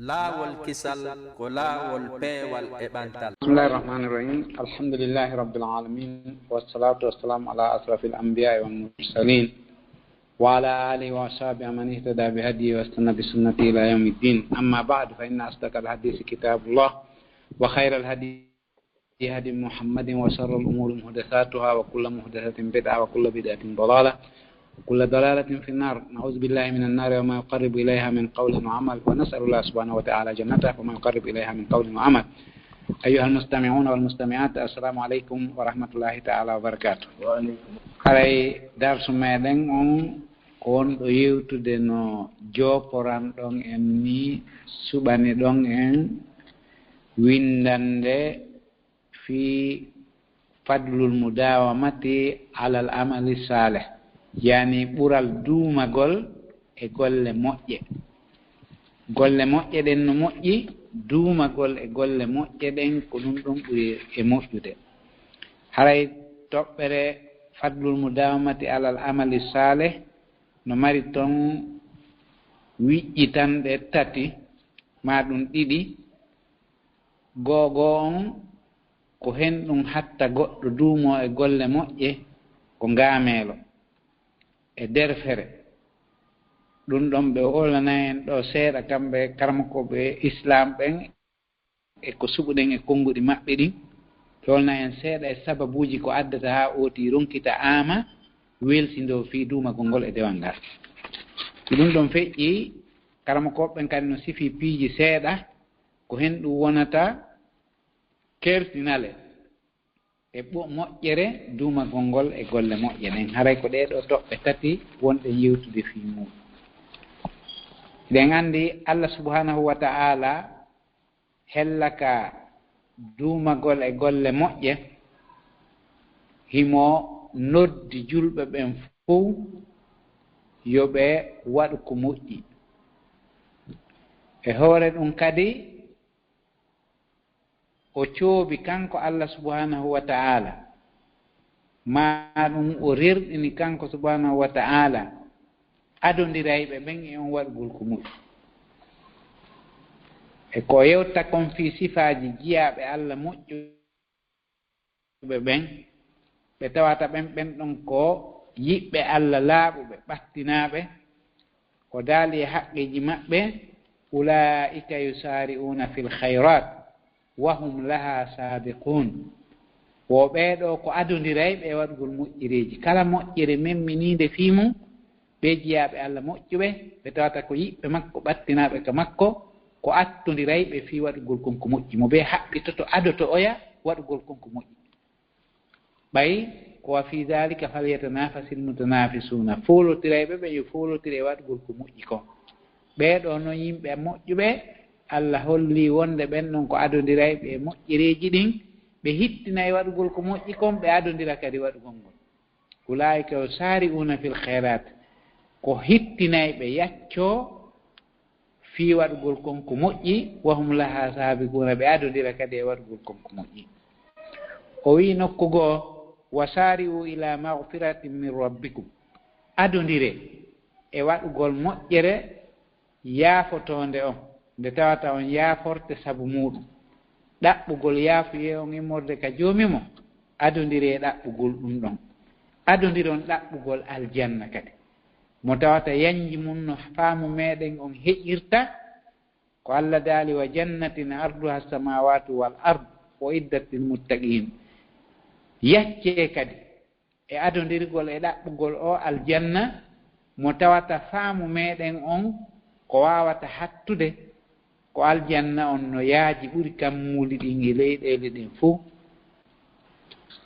Laawol Kisal ko laawol peewal e ɓantal. Bismillahir Rahmanir Rahim. Alhamdulillahi Rabbil Alamin. Wassalatu wassalamu ala asrafil anbiya'i wal mursalin wa ala alihi wa ashabihi man ihtada bi hadihi wa istana bi sunnati ila yaumiddin. Amma ba'd, fa inna asdaqal hadisi kitabullah wa khairal hadi hadi Muhammadin wa sharral umuri muhdatsatuha wa kullu muhdatsatin bid'ah wa kullu bid'atin dalalah. كل ضلالة في النار. نعوذ بالله من النار وما يقرب إليها من قول وعمل، ونسأل الله سبحانه وتعالى جنته وما يقرب إليها من قول وعمل. أيها المستمعون والمستمعات، السلام عليكم ورحمة الله تعالى وبركاته. Haray darsu meɗen on kon ɗo yewtude no joporan ɗon en ni suɓani ɗon en windande fi fadlul mudawamati alal amali salih, yani ɓural duumagol e golle moƴƴe. Golle moƴƴe ɗen no moƴƴi, duumagol e golle moƴƴe ɗen ko ɗum ɗon ɓuri e moƴƴude. Haray toɓɓere fadlul mudawamati alal amali salih no mari ton wiƴƴitanɗe tati ma ɗum ɗiɗi. Gogo on ko hen ɗum hatta goɗɗo duumo e golle moƴƴe ko ngaamelo e derfere. Ɗum ɗon ɓe olana en ɗo seeɗa kamɓe karmakoɓe islam ɓen e ko suɓuɗen e konnguɗi maɓɓe ɗin. ɓe olana en seeɗa e sababuji ko addata ha oti ronkita ama welsindo fi duumagol ngol e dewal ngal. Ɗum ɗon feƴƴi karmakoɓe ɓen kadi no sifi piiji seeɗa ko hen ɗum wonata kertinale e moƴƴere duumagol ngol e golle moƴƴe ɗen. Haray ko ɗeɗo toɓɓe tati wonɗe yewtude fi muɗum. Eɗen andi Allah subhanahu wa ta'ala hellaka duumagol e golle moƴƴe himo noddi julɓe ɓen fof yo ɓe waɗu ko moƴƴi. E hoore ɗum kadi o coobi kanko Allah subhanahu wa ta'ala, ma ɗum o rerɗini kanko subhanahu wa ta'ala adondirayɓe ɓen e on waɗugol ko moƴƴi. E ko yewta kon fi sifaji jiyaɓe Allah moƴƴuɓe ɓen, ɓe tawata ɓen ɗon ko yiɓɓe Allah laaɓuɓe ɓattinaɓe ko daali e haqqeji maɓɓe. Ulaika yusari'una fil khayrat wa hum laha sabiqun. Wo ɓeeɗo ko adondirayɓe e waɗugol moƴƴireji. Kala moƴƴere memminide fi mum, ɓe jiyaɓe Allah moƴƴuɓe, ɓe tawata ko yiɓɓe makko ɓattinaɓe ka makko, ko attodirayɓe fi waɗugol konko moƴƴi. Mo ɓe haɓɓitoto adoto oya waɗugol konko moƴƴi. ɓay ko wa fi dhalika falyatanafasil mutanafisuna. Folotirayɓe ɓe yo folotiri e waɗugol ko moƴƴi kon. Ɓeeɗo no yimɓe moƴƴuɓe, Allah holli wonde ɓen ɗon ko adondirayɓe e moƴƴereji ɗin, ɓe hittina e waɗugol ko moƴƴi kon, ɓe adondira kadi waɗugol ngol. Ulaika yusari'una fil khairat, ko hittinayɓe yacco fi waɗugol konko moƴƴi. Wa hum laha sabiquna, ɓe adondira kadi e waɗugol konko moƴƴi. O wi nokkugo wasari'u ila maghfiratin min rabbikum, adondire e waɗugol moƴƴere yaafotonde on nde tawata on yaaforte sabu muɗum. ɗaɓɓugol yaafuye on immorde ka joomimo, adondiri e ɗaɓɓugol ɗum ɗon. Adondiri on ɗaɓɓugol aljanna kadi mo tawata yanji mum no faamu meɗen on heƴirta ko Allah daali wa jannatin arduha samawatu wal ard o iddat lil muttaqin. Yacce kadi e adondirgol e ɗaɓɓugol o aljanna mo tawata faamu meɗen on ko wawata hattude ko aljanna on no yaaji ɓuri kammuli ɗin e leyɗele ɗin fuu.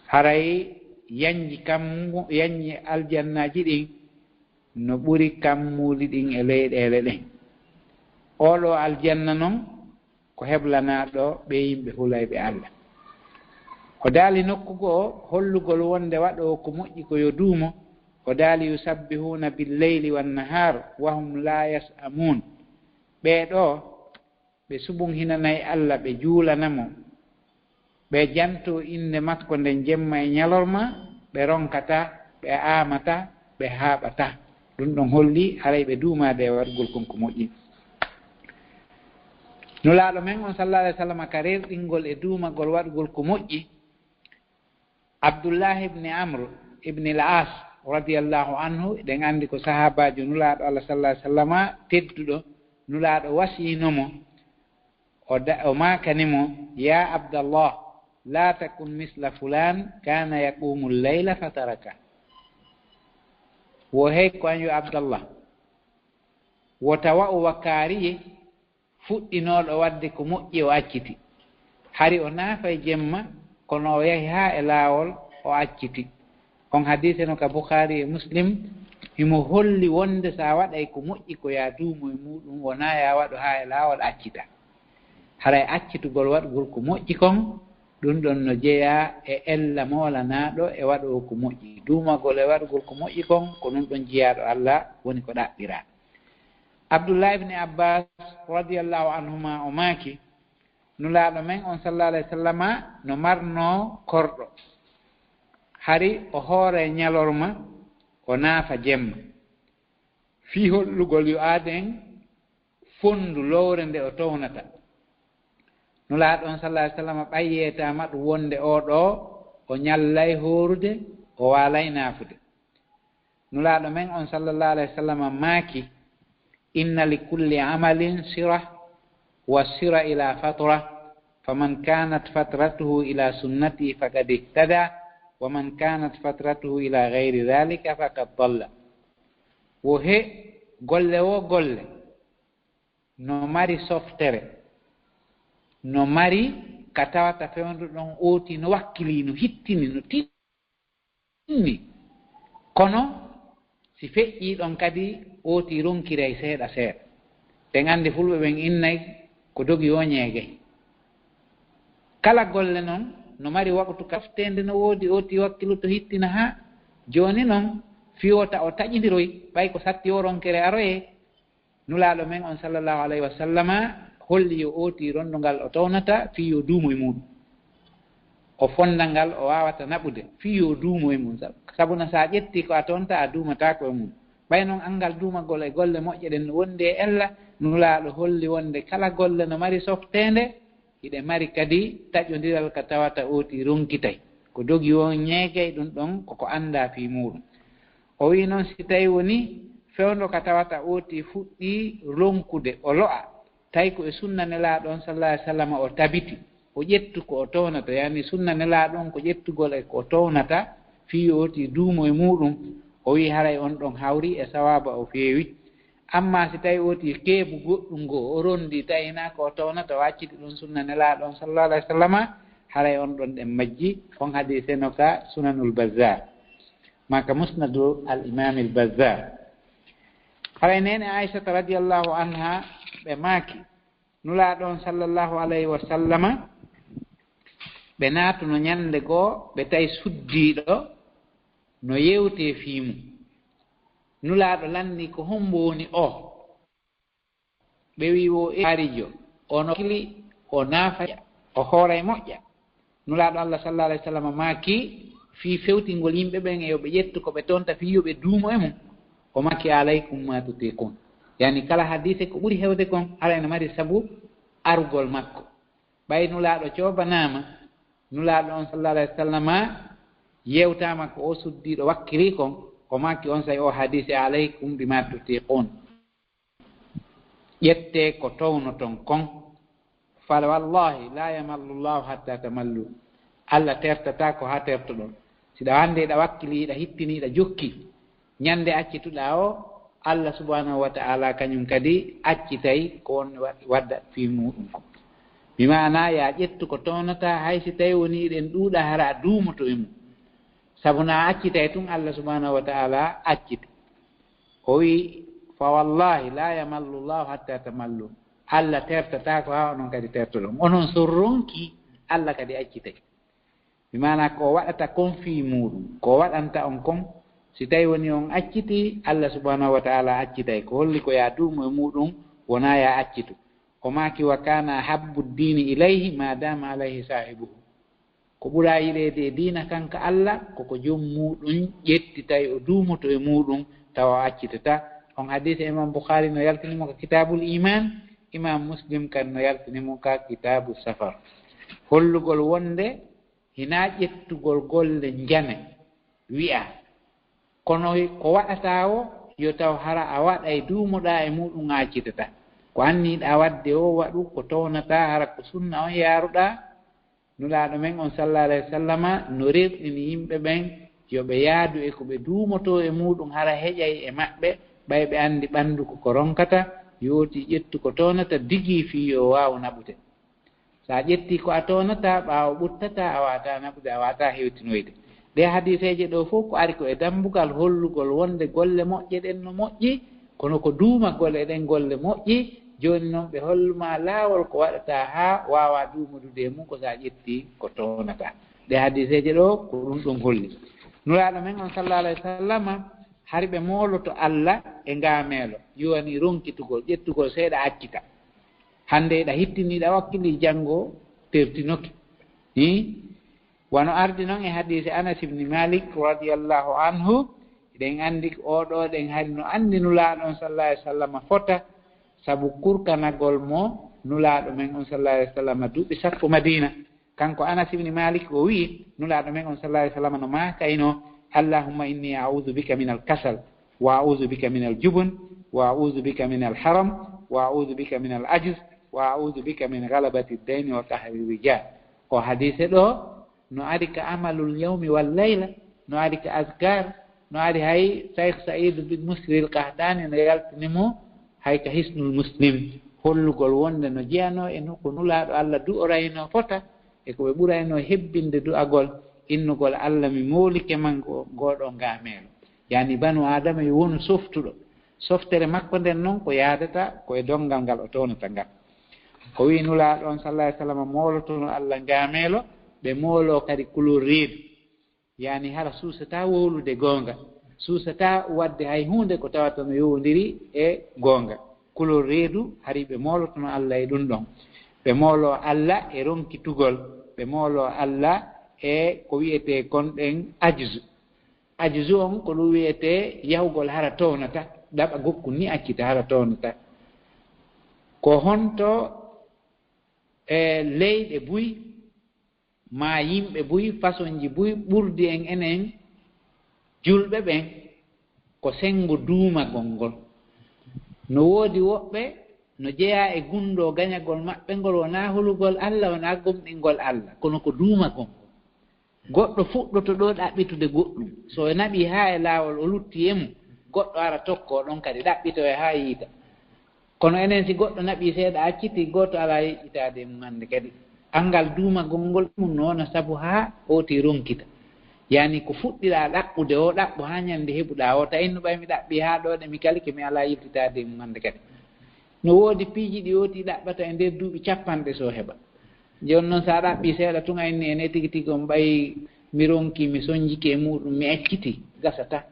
Haray yanyi aljannaji ɗin no ɓuri kammuli ɗin e leyɗele ɗen. Oɗo aljanna noon ko heblanaɗo ɓe yimɓe hulayɓe Allah. O daali nokkugo o hollugol wonde waɗo ko moƴƴi ko yo duumo. O daali yusabbihuna billeyli wannahar wa hum la yas'amun. ɓeeɗo ɓe suɓum hinanayi Allah, ɓe juulanamo, ɓe janto inde makko nden jemma e ñalorma, ɓe ronkata, ɓe amata, ɓe haaɓata. ɗum ɗon holli haray ɓe duumade e waɗugol konko moƴƴi. nulaaɗo men on sallallahu alaihi wasallam ka rerɗingol e duumagol waɗugol ko moƴƴi Abdullah ibn Amr ibn al-As radiyallahu anhu ɗen andi ko sahabajo nulaaɗo Allah sallallahu alaihi wasallam tedduɗo nulaaɗo wasinomo o makanimo ya Abdallah la takun misla fulan kana yaqumu al-layla fataraka wo hey ko an yo Abdallah wo tawa o wakkaariye fuɗɗinooɗo wadde ko moƴƴi o acciti hari o naafa e jemma kono o yahi haa e laawol o acciti on hadise no ka Bukhari e Muslim himo holli wonde so a waɗay ko moƴƴi ko ya duumo e muɗum wonaa ya waɗo haa e laawol accita haray accitugol waɗugol ko moƴƴi kon ɗum ɗon no jeeya e ella moolanaaɗo e waɗoo ko moƴƴi duumagol e waɗugol ko moƴƴi kon ko ɗum ɗon jeyaaɗo Allah woni ko ɗaɓɓiraa Abdullah ibn Abbas radiyallahu anhuma o maaki nulaaɗo men on sallallahu alayhi wa sallam no marnoo korɗo hari o hoore ñalorma o naafa jemma fii hollugol yo aaden fondu lowre nde o townata nulaaɗo on sallallahu alayhi wa sallam ɓayyeetama ɗum wonde oɗo o ñallay hoorude o waalay naafude nulaaɗo men on sallallahu alayhi wa sallam maaki inna li kulli amalin sira wa sira ila fatra faman kanat fatratuhu ila sunnati faqad ihtada wa man kanat fatratuhu ila gayri dhalika faqad dalla wo he golle wo golle no mari softere no mari ka tawata fewndu ɗon ooti no wakkili no hittini no tinni kono si feƴƴi ɗon kadi ooti ronkiray seeɗa seeɗa ɓen anndi fulɓe ɓen innay ko dogi o ñeegay kala golle noon no mari waktu kaftende no woodi ooti wakkilu to hittina haa jooni noon fiyota o taƴidiroy ɓay ko satti o ronkere aroye nulaaɗo men on sallallahu alayhi wa sallama holli yo ooti ronndo ngal o townata fii yo duumo e muɗum o fondal ngal o wawata naɓude fii yo duumo e mum sabuna sa ƴetti ko a townta a duumatako e mum ɓay noon angal duumagol e golle moƴƴe ɗen no wondi e ella nulaaɗo holli wonde kala golle no mari softende hiɗe mari kadi taƴodiral ka tawata ooti ronkitay ko dogi o ñeegay ɗum ɗon koko annda fii muɗum o wi noon si tawi woni fewndo ka tawata ooti fuɗɗi ronkude o lo'a tawi ko e sunna nelaaɗon sallallahu alih w sallam o tabiti o ƴettu ko o townata yani sunna nelaaɗon ko ƴettugol e ko o townata fii ooti duumo e muɗum o wi haray on ɗon hawri e sawaba o feewi amma si tawi ooti keebu goɗɗum ngo o rondi tawina ko o townata o acciti ɗum sunna nelaaɗon sallallahu alih w sallam haray on ɗon ɗen majji on hadise no ka sunanul Bazzar maka musnadu al imam il Bazzar haray nene Aishata radiallahu anha ɓe maaki nulaaɗon sallallahu alayhi wa sallama ɓe naatuno ñannde goo ɓe tawi suddiiɗo no yewtee fiimu nulaaɗo lanni ko hombo woni o ɓe wi o arijo ono kili o naafa o hooray moƴƴa nulaaɗo Allah sallallahu alayhi wa sallam maaki fii fewtingol yimɓe ɓen e yo ɓe ƴettu ko ɓe toonta fii yo ɓe duumo e mum o makki alaykum ma tutikun yani kala hadise ko ɓuri hewde kon ala ene mari sabu arugol makko ɓay nulaaɗo coobanaama nulaaɗo on sallallahu alayhi wa sallam yewtaama ko o suddiiɗo wakkiri kon o makki on say o hadise alaykum bima tutiqun ƴettee ko townoton kon fa wallahi la yamallu llahu hatta tamallu Allah tertata ko haa tertoɗon siɗa hannde ɗa wakkiliiɗa hittiniiɗa jokki ñannde accituɗaa o Allah subhanahu wa ta'ala kañum kadi accitay ko on wadda fii muɗum ko mi mana ya ƴettu ko townata hay si tawi woni ɗen ɗuuɗa hara a duumoto e mum sabu na accitay tun Allah subhanahu wa ta'ala accita o wi fa wallahi la yamallu llahu hatta tamallu Allah tertata ko ha onon kadi tertoɗon onon so ronki Allah kadi accitay mi mana ko waɗata kon fii muɗum ko waɗanta on kon si tawi woni on acciti Allah subhanahu wa ta'ala accitay ko holli ko ya duumo e muɗum wona ya accitu o maaki wa kana habbu ddini ilayhi ma dama alayhi sahibuhu ko ɓura yiɗede diina kanka Allah koko joom muɗum ƴetti tawi o duumoto e muɗum tawa o accitata on hadise imam Bukhari no yaltinimo ko kitabul iman imam muslim kan no yaltinimo ka kitabu safar hollugol wonde hina ƴettugol golle njane wi'a kono ko waɗata o yo taw hara a waɗa e duumoɗa e muɗum accitata ko anniɗa wadde o waɗu ko townata hara ko sunna on yaaruɗa nulaaɗo men on sallallahu alayhi wa sallama no rerɗini yimɓe ɓen yo ɓe yaadu e ko ɓe duumoto e muɗum hara heƴay e maɓɓe ɓay ɓe anndi ɓanndu ko ronkata yooti ƴettu ko townata digii fii yo waawa naɓude so a ƴettii ko a townata ɓaawo ɓuttata a waata naɓude a waata hewtinoyde ɗe hadiseeje ɗo fof ko ari ko e dambugal hollugol wonde golle moƴƴe ɗen no moƴƴi kono ko duumagol eɗen golle moƴƴi jooni noon ɓe holluma laawol ko waɗata haa waawa duumodude e mum ko so a ƴettii ko townata ɗe hadiseeje ɗo ko ɗum ɗon holli nuraaɗo men on sallallahu alayhi wa sallam hari ɓe mooloto Allah e ngaameelo yowani ronkitugol ƴettugol seeɗa accita hannde ɗa hittiniiɗa wakkili janngo tertinoke wano ardi noon e hadise Anas ibni Malik radiallahu anhu eɗen anndi oɗo ɗen hari no anndi nulaaɗo on sallallahu alayhi wa sallam fota sabu kurkanagol mo nulaaɗo men on sallallahu alayhi wa sallam duuɓi sappo Madina kanko Anas ibni Malik o wii nulaaɗo men on sallallahu alayhi wa sallam no maakayno allahumma inni a'udhu bika min al-kasal wa a'udhu bika min al-jubn wa a'udhu bika min al-haram wa a'udhu bika min al-ajz wa a'udhu bika min ghalabati ad-dayn wa qahri rijal o hadise ɗo no ari ka amalul yawmi wal layla no ari ka azkar no ari hay Cheikh Saïd bin Musri al-Qahtani no yaltinimo hay ka hisnul muslim hollugol wonde no jeyano e nokko nulaaɗo Allah du'orayno fota e ko ɓe ɓurayno hebbinde du'agol innugol Allah mi moolike man goɗo ngaameelo yani banu adama yo wonu softuɗo softere makko nden noon ko yaadata koye dongal ngal o townata ngal ko wi nulaaɗo on sallallahu alayhi wa sallam moolotono Allah ngaameelo ɓe moolo kadi couleur reedu yani hara suusata wowlude goonga suusata wadde hay hunde ko tawata no yowndiri e goonga couleur reedu hari ɓe moolotono Allah e ɗum ɗon ɓe moolo Allah e ronkitugol ɓe moolo Allah e ko wiyete konɗen ajzu on ko ɗum wiyete yahugol hara townata ɗaɓa gokku ni accita hara townata ko honto e leyɗe buy ma yimɓe buy façon ji buy ɓurdi en enen julɓe ɓen ko sengo duumagol ngol no woodi woɓɓe no jeeya e gunndo gañagol maɓɓe ngol wonaa holugol Allah wonaa gomɗingol Allah kono ko duumagol goɗɗo fuɗɗoto ɗo ɗaɓɓitude goɗɗum so e naɓii haa e laawol o lutti e mum goɗɗo ara tokkoo ɗon kadi ɗaɓɓito e haa yiita kono enen si goɗɗo naɓii seeɗa acciti gooto alaa yeƴƴitaade e mum hannde kadi anngal duumagol ngol ɗum no wona sabu haa ooti ronkita yani ko fuɗɗiɗaa ɗaɓɓude o ɗaɓɓo haa ñannde heɓuɗaa o tawi no ɓay mi ɗaɓɓii haa ɗoɗe mi kalike mi alaa yeƴƴitaade e mum hannde kadi no woodi piiji ɗi ooti ɗaɓɓata e ndeer duuɓi capanɗe so heɓa jooni noon so a ɗaɓɓii seeɗa tun ayni ene tigi tigi on ɓayi mi ronki mi soñjiki e muɗum mi acciti gasata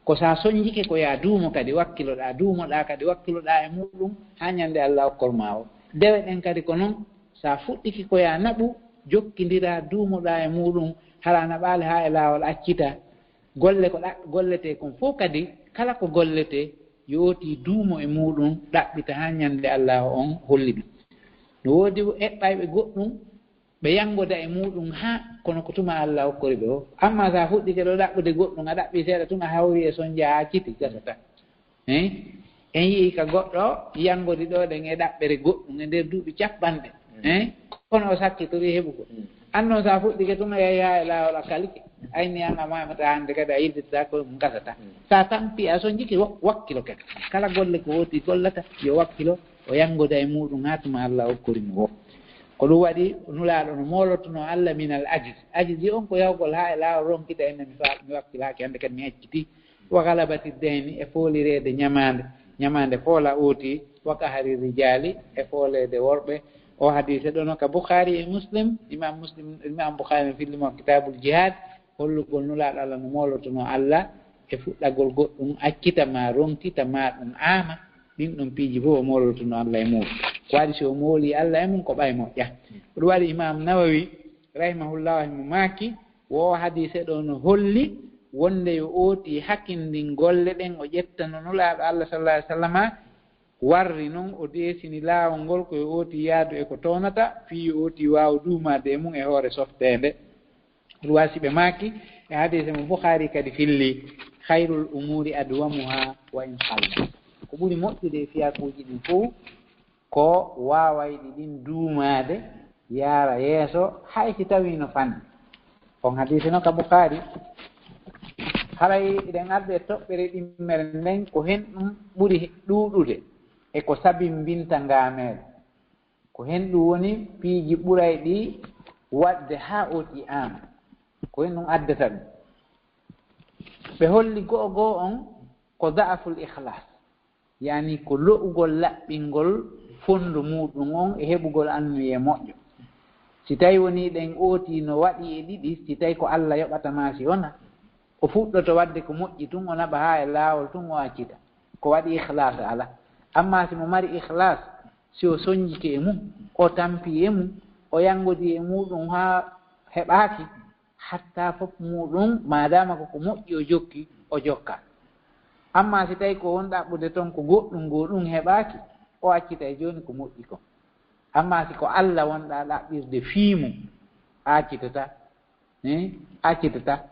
ko sa soñjike ko ya duumo kadi wakkiloɗaa duumoɗaa kadi wakkiloɗaa e muɗum haa ñannde Allah okkol ma o dewe ɗen kadi ko noon sa fuɗɗiki ko ya naɓu jokkindira duumoɗaa e muɗum hara naɓaali haa e laawol accita golle ko gollete kon fof kadi kala ko gollete yooti duumo e muɗum ɗaɓɓita haa ñannde Allah on holli ɗum no woodi eɓɓayɓe goɗɗum ɓe yanngoda e muɗum haa kono ko tuma Allah hokkori ɓe o amma sa fuɗɗike ɗo ɗaɓɓude goɗɗum a ɗaɓɓi seeɗa tun a hawri e soñja haa citi gasata en yii ka goɗɗo yanngodi ɗo ɗen e ɗaɓɓere goɗɗum e ndeer duuɓi capanɗe kono o sakkitori heɓugo annoon sa fuɗɗike tun a yahi haa e laawol a kalike ayni an a mamata hannde kadi a yidditata ko ɗum gasata sa tampi a soñjiki wakkilo kadi kala golle ko wooti gollata yo wakkilo o yanngoda e muɗum haa tuma Allah hokkori mo o ko ɗum waɗi nulaaɗo no moolotono Allah min al ajis on ko yawgol haa e laawol ronkita enne mi wakkilaaki hannde kadi mi acciti wa galabati dayni e foolireede ñamaande foola ooti wa qahri rijali e fooleede worɓe o hadise ɗo noon ka Bukhari e Muslim imam Bukhari fillimo kitabul jihad hollugol nulaaɗo Allah no moolotono Allah e fuɗɗagol goɗɗum accita ma ronkita ma ɗum aama ɗin ɗon piiji fof o moolotono Allah e muɗum ko waɗi so o mooli Allah e mum ko ɓay moƴƴa ɗum waɗi imam Nawawi rahimahullah mo maaki wo hadise ɗo no holli wonde yo ooti hakkindin golle ɗen o ƴettano nulaaɗo Allah sallallahu alih w sallam warri noon o deesini laawol ngol koye ooti yaadu e ko townata fii ooti waawa duumade e mum e hoore softeende ɗum wasi ɓe maaki e hadise mo Bukhari kadi filli hayrul umuri adwamuha wa in qalla ko ɓuri moƴƴude e fiyakuuji ɗin fof ko waawayɗi ɗin duumade yaara yeeso hay si tawi no fanni on hadise noon ka Bukhari haray eɗen arde e toɓɓere ɗimmere nden ko hen ɗum ɓuri ɗuuɗude e ko sabimbinta ngaameere ko hen ɗum woni piiji ɓuray ɗi waɗde haa ooti aan ko hen ɗum addata ɗum ɓe holli go'o go'o on ko da'aful ihlas yani ko lo'ugol laɓɓingol fondu muɗum on e heɓugol annuye moƴƴo si tawi woni ɗen ooti no waɗi e ɗiɗi si tawi ko Allah yoɓatama si wona o fuɗɗoto wadde ko moƴƴi tun o naɓa haa e laawol tun o accita ko waɗi ihlas ala amma si mo mari ihlas si o soñjike e mum o tampi e mum o yanngodi e muɗum haa heɓaaki hatta fof muɗum madama koko moƴƴi o jokki o jokka amma si tawi ko won ɗaɓɓude toon ko goɗɗum go ɗum heɓaaki o accita e jooni ko moƴƴi ko amma si ko Allah wonɗa ɗaɓɓirde fiimum accitata accitata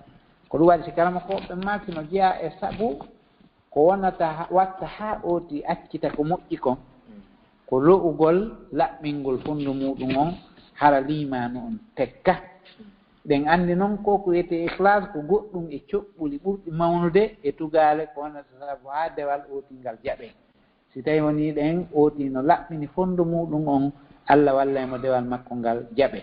ko ɗum waɗi si kalama ko ɓe maaki no jeeya e sabu ko wonata watta haa ooti accita ko moƴƴi kon ko lo'ugol laɓɓingol fondu muɗum on hara limanu on tekka ɗen anndi noon ko ko wiyete ihlas ko goɗɗum e coɓɓuli ɓurɗi mawnude e tugale ko wonata sabu haa dewal ootingal jaɓe si tawi woni ɗen ooti no laɓɓini fondu muɗum on Allah walla mo dewal makko ngal jaɓe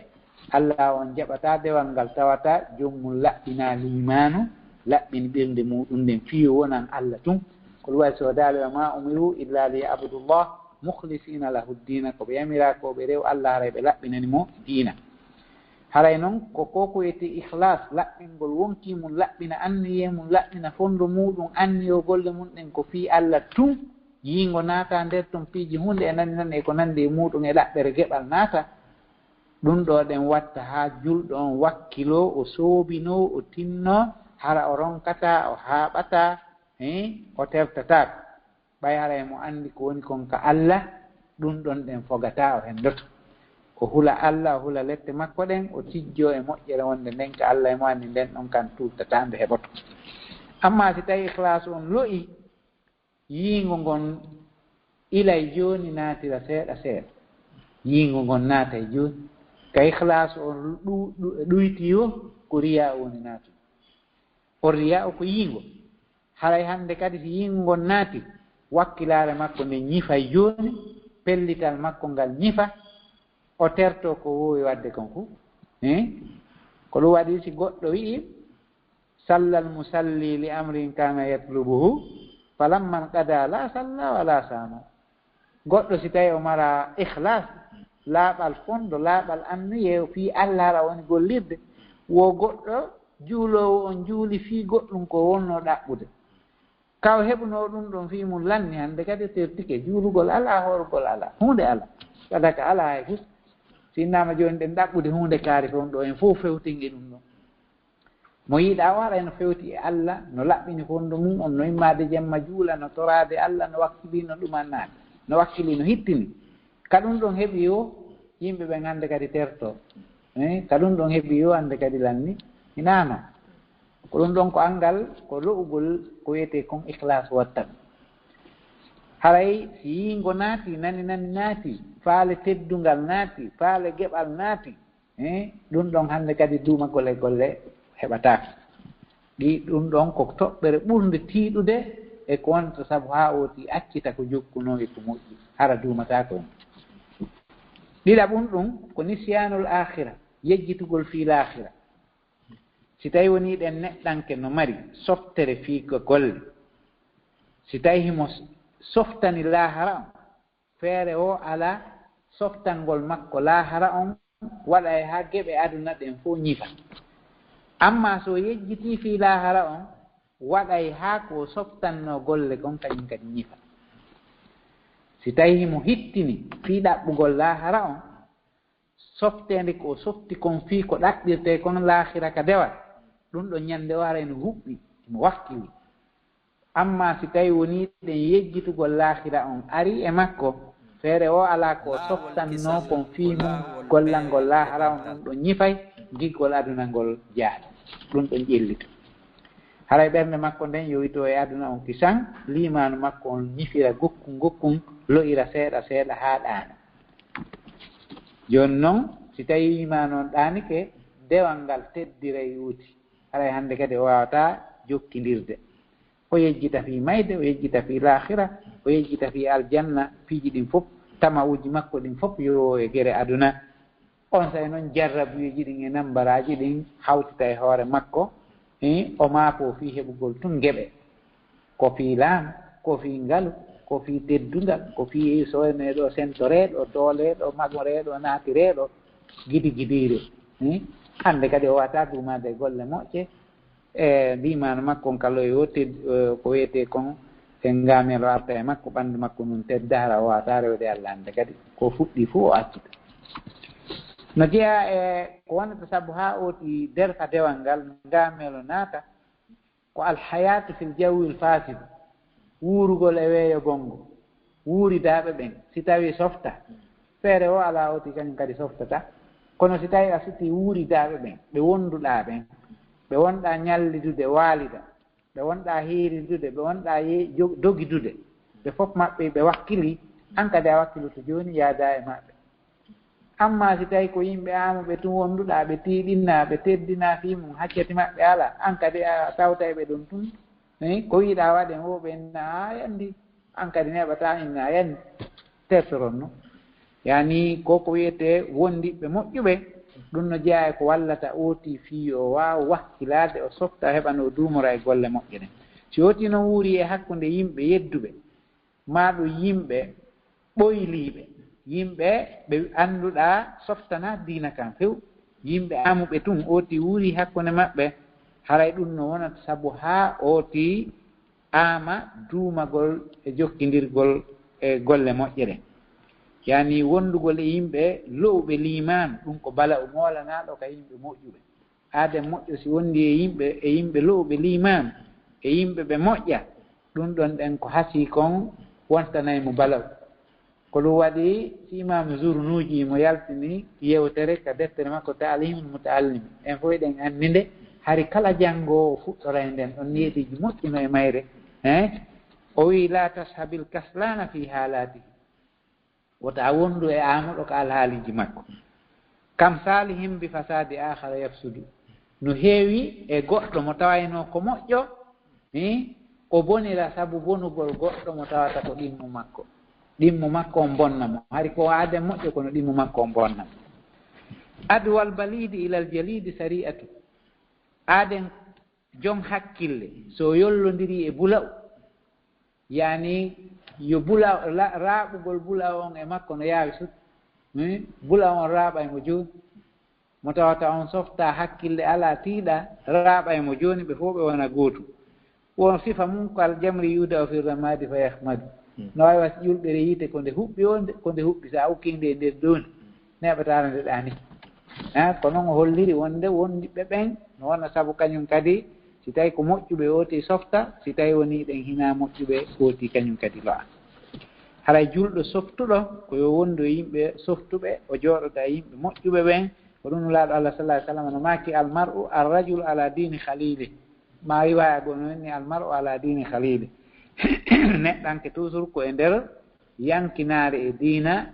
Allah on jaɓata dewal ngal tawata jommum laɓɓina limanu laɓɓini ɓirnde muɗum nden fiyo wonan Allah tun ko ɗum waɗi so daali wa ma umiru illa li abudullah mukhlisina lahu ddina ko ɓe yamira ko ɓe rew Allah haray ɓe laɓɓinani mo diina haray noon ko koko wiyete ihlas laɓɓingol wonki mum laɓɓina anniye mum laɓɓina fondu muɗum anniyo golle mum ɗen ko fii Allah tun yiingo naata nder ton piiji hunde e nani nan e ko nandi e muɗum e laɓɓere geɓal naata ɗum ɗo ɗen watta haa julɗo on wakkilo o soobino o tinno hara o ronkata o haaɓata o teftatako ɓay haray mo anndi ko woni kon ka Allah ɗum ɗon ɗen fogata o henndoto o hula Allah o hula lette makko ɗen o tijjo e moƴƴere wonde nden ka Allah e mo anndi nden ɗon kan tuttata nde heɓoto amma si tawi ihlas on lo'i yiingo ngon ilay jooni naatira seeɗa seeɗa yiingo ngon naata e jooni ka ihlas on ɗuytiyo ko riya o woni naatu o riya o ko yiingo haray hannde kadi si yiingo ngon naati wakkilaare makko nde ñifa jooni pellital makko ngal ñifa o terto ko wowi wadde kon fof ko ɗum waɗi si goɗɗo wi'i salla al musalli li amrin kana yatlubuhu falamman qada la salla wala sama goɗɗo si tawi o mara ihlas laaɓal fondo laaɓal annuye fii Allah hara woni gollirde wo goɗɗo juulowo on juuli fii goɗɗum ko wonno ɗaɓɓude kaw heɓuno ɗum ɗon fii mum lanni hannde kadi tertike juulugol ala horgol ala hunde ala kada ka ala hay fof sinnama joni ɗen ɗaɓɓude hunde kaari toon ɗo en fof fewtinge ɗum ɗon mo yiiɗa o ara no fewti e Allah no laɓɓini fondu mum on no immade jemma juula no torade Allah no wakkilino ɗumannade no wakkili no hittini ka ɗum ɗon heeɓi yo yimɓe ɓen hannde kadi terto ka ɗum ɗon heeɓi yo hannde kadi lanni hinano ko ɗum ɗon ko angal ko lo'ugol ko wiyete kon ihlas watta ɗum haray si yiingo naati nani naati faale teddungal naati faale geɓal naati ɗum ɗon hannde kadi duuma golle golle heɓataake ɗi ɗum ɗon ko toɓɓere ɓurde tiiɗude e ko wonta sabu haa ooti accita ko jokkuno e ko moƴƴi hara duumataako on ɗiɗaɓum ɗum ko nisyanul akhira yejjitugol fii l'akhira si tawi woni ɗen neɗɗanke no mari softere fii ko golle si tawi himo softani laahara on feere o ala softangol makko laahara on waɗa e haa geɓe aduna ɗen fof ñifa amma so yejjiti fii laahara on waɗay haa ko softanno golle kon kañum kadi ñifa si tawi himo hittini fii ɗaɓɓugol laahara on softede ko softi kon fii ko ɗaɓɓirte kon laahira ka dewal ɗum ɗo ñande o ara eno huɓɓi imo wakkili amma si tawi woni ɗen yejjitugol laahira on ari e makko feere o alaa ko softanno kon fii mum gollal ngol laahara on ɗum ɗon ñifay giggol aduna ngol jaaɗo ɗum ɗon ƴellito haray ɓernde makko nden yowito e aduna on kisan limanu makko on ñifira gokkun lo'ira seeɗa seeɗa haa ɗaana jooni noon si tawi wima noon ɗaanike dewal ngal teddira yuuti haray hannde kadi o wawata jokkindirde o yejjita fi mayde o yejjita fi lahira o yejjita fi aljanna piiji ɗin fof tamawuji makko ɗin fof yo e gere aduna on say noon jarrabuyeji ɗin e nambaraji ɗin hawtita e hoore makko o maafo fi heɓugol tun geɓe ko fi laamu ko fi ngalu ko fi teddungal ko fi soneɗo sentoreɗo dooleɗo magoreɗo naatireɗo gidi gidire hande kadi o wata dumade golle moƴƴe e ndimano makko on kala yo ko wiyete kon e ngamelo arta e makko ɓandu makko num teddara o wata rewde Allah hande kadi ko fuɗɗi fo o accita no jeeya e ko wonata saabu ha oti derka dewal ngal ngamelo naata ko alhayatu fil jawwil fasid wuurugol e weeyo gongo wuuridaɓe ɓen si tawi softa feere o ala oti kañum kadi softata kono si tawi a sutti wuuridaɓe ɓen ɓe wonduɗa ɓen ɓe wonɗa ñallidude waalida ɓe wonɗa hiiridude ɓe wonɗa dogidude ɓe fof maɓɓe ɓe wakkili an kadi a wakkiluto joni yaada e maɓɓe amma si tawi ko yimɓe amuɓe tun wonduɗa ɓe tiiɗinna ɓe teddina fi mum haccati maɓɓe ala an kadi a tawta ɓe ɗum tun ko yiiɗa waɗen o ɓe inna a yandi an kadi neɓata inna a yandi tertoron no yani ko wiyete wondiɓe moƴƴuɓe ɗum no jeeya e ko wallata ooti fii o waawa wakkilade o softa heɓano o duumora e golle moƴƴe ɗen si oti no wuuri e hakkunde yimɓe yedduɓe maɗo yimɓe ɓoyliɓe yimɓe ɓe annduɗa softana diina kan few yimɓe amuɓe tun oti wuuri hakkunde maɓɓe haray ɗum no wonata sabu haa ooti ama duumagol e jokkindirgol e golle moƴƴe ɗen yani wondugol e yimɓe lowɓe limanu ɗum ko bala o moolanaɗo ka yimɓe moƴƴuɓe aade moƴƴo si wondi e yimɓe lowɓe limanu e yimɓe ɓe moƴƴa ɗum ɗon ɗen ko hasi kon wontanaymo balaw ko ɗum waɗi si imamu journuji mo yaltini yewtere ka deftere makko taalimul mutaallimi en fof eɗen anndi nde hari kala janngo o fuɗɗora e nden ɗon niyeɗiji moƴƴino e mayre o wi la tashabil kaslana fi haalatihi wota wondu e amuɗo ko alhaaliji makko kam salihim bi fasadi ahara yafsudu no heewi e goɗɗo mo tawayno ko moƴƴo o bonira sabu bonugol goɗɗo mo tawata ko ɗimmu makko on bonnamo hari ko aade moƴƴo kono ɗimmu makko on bonnamo adwal balidi ilal jalidi sari'atu aaden jom hakkille so yollodiri e bulaw yani yo bula raaɓugol bula on e makko no yaawi sut bula on raaɓa e mo jooni mo tawata on softa hakkille ala tiiɗa raaɓa e mo jooni ɓe fof ɓe wona gootu won sifa mum ko aljamri yuuda o fi ramadi fa yahmadu no wawi was ƴulɓere yiite ko nde huɓɓi o ko nde huɓɓi sa ukkinde e nder dooni neɓatano nde ɗani ko noon o holliri wonde wondiɓe ɓen no wona sabu kañum kadi si tawi ko moƴƴuɓe oti softa si tawi woni ɗen hina moƴƴuɓe oti kañum kadi lo'a haray julɗo softuɗo koyo wondu e yimɓe softuɓe o jooɗoto e yimɓe moƴƴuɓe ɓen ko ɗum laaɗo Allah sallallahu alaihi wasallam no maaki almar'u arrajulu ala dini khalili ma riwaya gono ni almar'u ala dini khalili neɗɗanke toujours ko e nder yankinaare e diina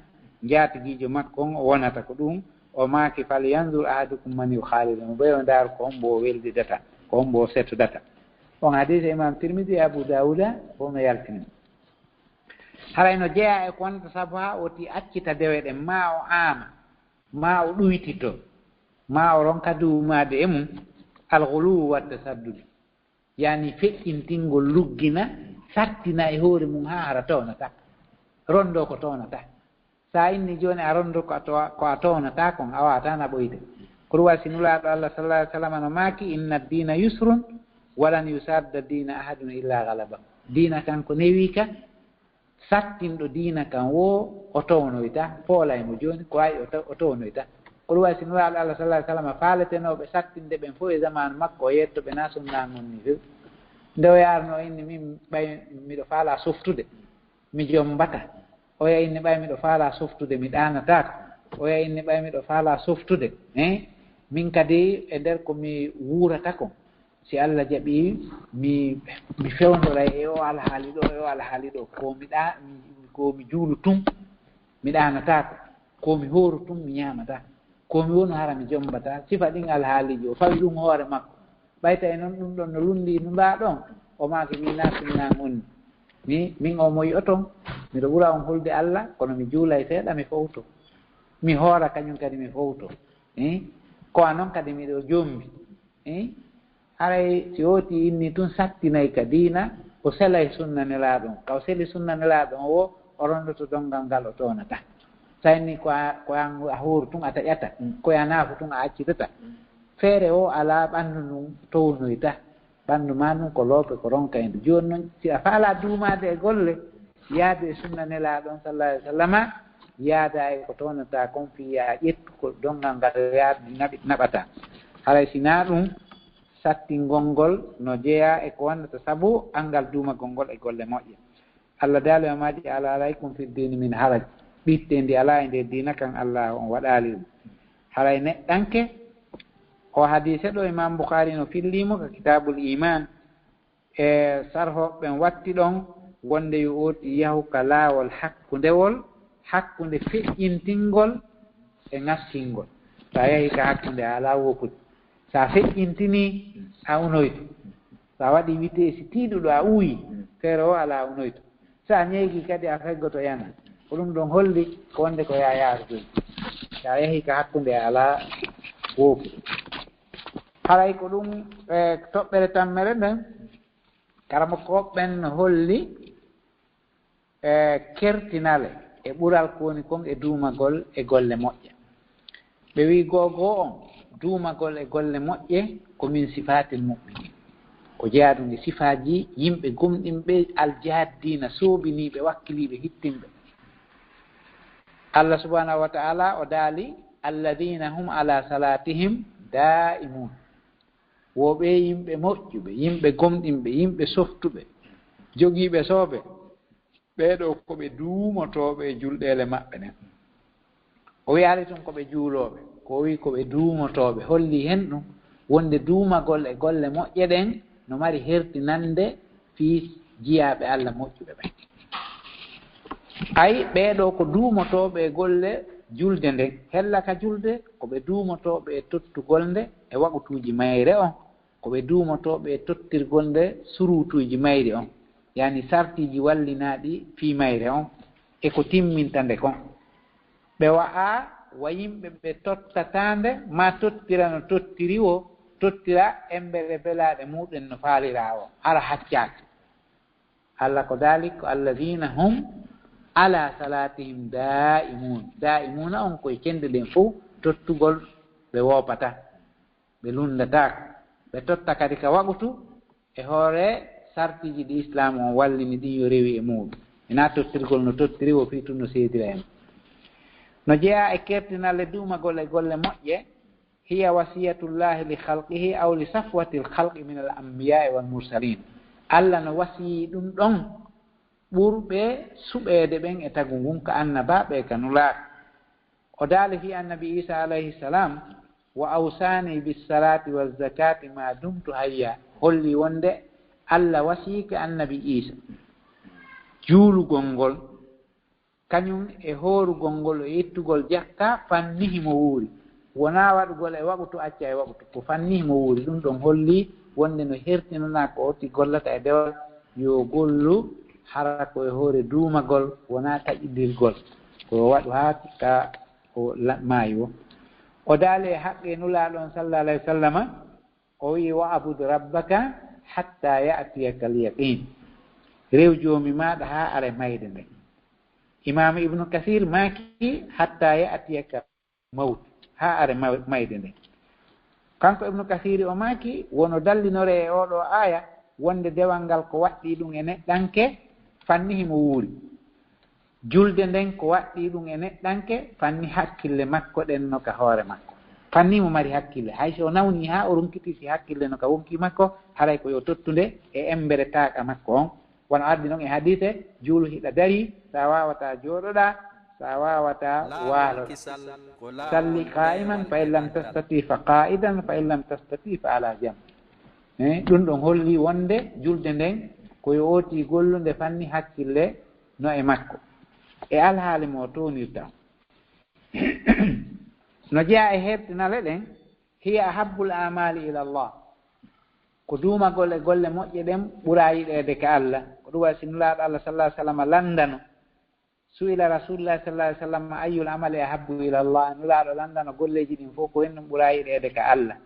jaatigiijo makko on o wonata ko ɗum o maaki fal yandur ahadukum man yukhalilu mo ɓeyo ndaar ko on mbo weldidata ko on mbo settudata on hadise imam tirmidi abou dawuda fof no yaltini haray no jeeya e ko wonata sabu ha oti accita dewe ɗen ma o aama ma o ɗuytito ma o ronka duumade e mum alghuluwu wadda saddude yani feƴƴintingol luggina sattina e hoore mum ha hara townata rondo ko townata sa inni joni a rondo ko a townata kon a wawata na ɓoyde ko ɗum waɗi sinulaɗo Allah sallallahu alaihi wasallam no maaki inna dina yusrun walan yusadda dina ahadun illa galaba dina kan ko newi ka sattinɗo dina kan wo o townoyta poola e mo joni ko wawi o townoyta ko ɗum waɗi sinulaɗo Allah sallallahu alaihi wasallam faaletenoɓe sattinde ɓen fof e zaman makko o yettoɓe na sunnagon ni few nde o yarno inni min ɓay miɗo faala softude mi jombata o ya inni ɓay miɗo faala softude mi ɗanatako o ya inni ɓay miɗo faala softude min kadi e nder komi wuurata ko si Allah jaɓi mi fewndora e o alhaali ɗo e o alhaali ɗo komi juulu tum mi ɗanatako komi hooru tum mi ñamata komi wonu hara mi jombata sifa ɗin alhaaliji o fawi ɗum hoore makko ɓayta e noon ɗum ɗon no lundi no mbaa ɗon o maaki min nafinnan onni min o moyi oton miɗo ɓura on hulde Allah kono mi juulay seeɗa mi fowto mi hoora kañum kadi mi fowto ko a noon kadi miɗo jombi haray si wooti inni tun sattinayi ka diina o selay sunna nelaaɗon ka o seli sunna nelaaɗon o rondoto dongal ngal o toonata sayni ko a hooru tun a taƴata koye a naafu tun a accitata feere o alaa ɓanndu ndun townoyta ɓanndu ma ɗum ko loope ko ronka hende jooni noon si a faala duumaade e golle yaade e sunna nelaaɗon sallallahu alih w sallama yaada e ko toonata kon fiya ƴettu ko dongal ngal yaade naɓata haray sinaa ɗum sattingol ngol no jeeya e ko wonnata sabu anngal duumagol ngol e golle moƴƴe Allah daali o maji ala alaykum fi dini min haraj ɓitte ndi ala e nde diina kan Allah on waɗaali ɗum haray neɗɗanke o hadise ɗo imam Boubacar no fillimo ko kitabul iman e sarhoɓɓen watti ɗon wonde yo oti yahu ka laawol hakkunde feƴƴintingol e ŋassingol sa yahi ka hakkunde ala wokude sa feƴƴintini a unoyto sa waɗi wite si tiiɗuɗo a uuyi feere o ala unoyto sa ñeygi kadi a feggoto yana ko ɗum ɗon holli ko wonde ko yayaaruɗoy sa yahi ka hakkunde ala wokude haray ko ɗum toɓɓere tammere nden karama koɓɓen no holli kertinale e ɓural ko woni kon e duumagol e golle moƴƴe ɓe wi googoo on duumagol e golle moƴƴe ko min sifatil mu'minin ko jeyaaɗum e sifaaji yimɓe gomɗinɓe aljaaddiina sooɓiniiɓe wakkiliiɓe hittinɓe Allah subhanahu wa ta'ala o daali alladina hum ala salatihim da'imun woɓe yimɓe moƴƴuɓe yimɓe gomɗinɓe yimɓe softuɓe jogiiɓe sooɓe ɓeeɗo koɓe duumotooɓe e julɗeele maɓɓe nen o wiyaali tun koɓe juulooɓe ko wi koɓe duumotooɓe holli hen ɗum wonde duumagol e golle moƴƴe ɗen no mari hertinande fii jiyaaɓe Allah moƴƴuɓe ɓen ay ɓeeɗo ko duumotooɓe e golle julde nden hella ka julde koɓe duumotooɓe e tottugol nde e waɓutuuji mayre on koɓe duumotooɓe e tottirgol nde suruutuuji mayri on yani sartiiji wallinaaɗi fii mayre on e ko timminta nde kon ɓe wa'a wa yimɓe ɓe tottataande ma tottira no tottiri o tottira embere belaaɗe muɗen no faaliraa o hara haccaaki Allah ko daalik ko alladina hum ala salatihim da'imuna on koye cende ɗen fof tottugol ɓe woopata ɓe lundataako ɓe totta kadi ka waɓutu e hoore sartiji ɗi islam on wallini ɗin yo rewi e muɗum ena tottirgol no tottiri o fii tun no seedira en no jeeya e kertinalle duumagol e golle moƴƴe hiya wasiyatullahi li halqihi aw li safwati l halqi min al ambiyai wal mursalin Allah no wasiyi ɗum ɗon ɓurɓe suɓeede ɓen e tagu ngun ka annabaɓe ka nulaak o daali fi annabi isa alayhi salam wa awsani bisalati wazakati ma dumtu hayya holli wonde Allah wasiike annabi isa juulugol ngol kañum e hoorugol ngol e ittugol jakka fannihi mo wuuri wona waɗugol e waɓutu acca e waɓutu ko fannihi mo wuuri ɗum ɗon holli wonde no hertinana ko oti gollata e dewal yo gollu hara ko e hoore duumagol wona taƴidirgol ko waɗu haa ka o maayi o daali e haqqe nulaaɗon sallallahu alayhi wa sallama o wii wa abud rabbaka hatta ya'tiyaka al yaqin rew joomi maaɗa haa are mayde nde imam ibnu kasir maaki hatta ya'tiyaka mawt haa are mayde nde kanko ibnu kasiri o maaki wono dallinore e oɗo aya wonde dewal ngal ko waɗɗi ɗum e neɗɗanke fanni himo wuuri julde nden ko waɗɗi ɗum e neɗɗanke fanni hakkille makko ɗen no ka hoore makko fanni mo mari hakkille hay so nawni ha o runkititi hakkille no ka wonki makko haray ko yo tottunde e embere taaka makko on wono ardi noon e hadise juulu hiɗa dari sa wawata jooɗoɗa sa wawata waaloɗa salli qa'iman fa in lam tastati fa qa'idan fa in lam tastati fa ala jam ɗum ɗon holli wonde julde nden koyo ooti gollunde fanni hakkille no e makko e alhaali mo tonirta no jeeya e hertinale ɗen hiya ahabbul amali ila Allah ko duumagol e golle moƴƴe ɗen ɓura yiɗede ka Allah ko ɗum wayi sinulaaɗo Allah sallallahu alaihi wasallam landano su'ila rasulullah sallallahu alaihi wasallam ayyul amali ahabbu ila Allah nulaaɗo landano golleji ɗin fof ko hen ɗum ɓura yiɗede ka Allah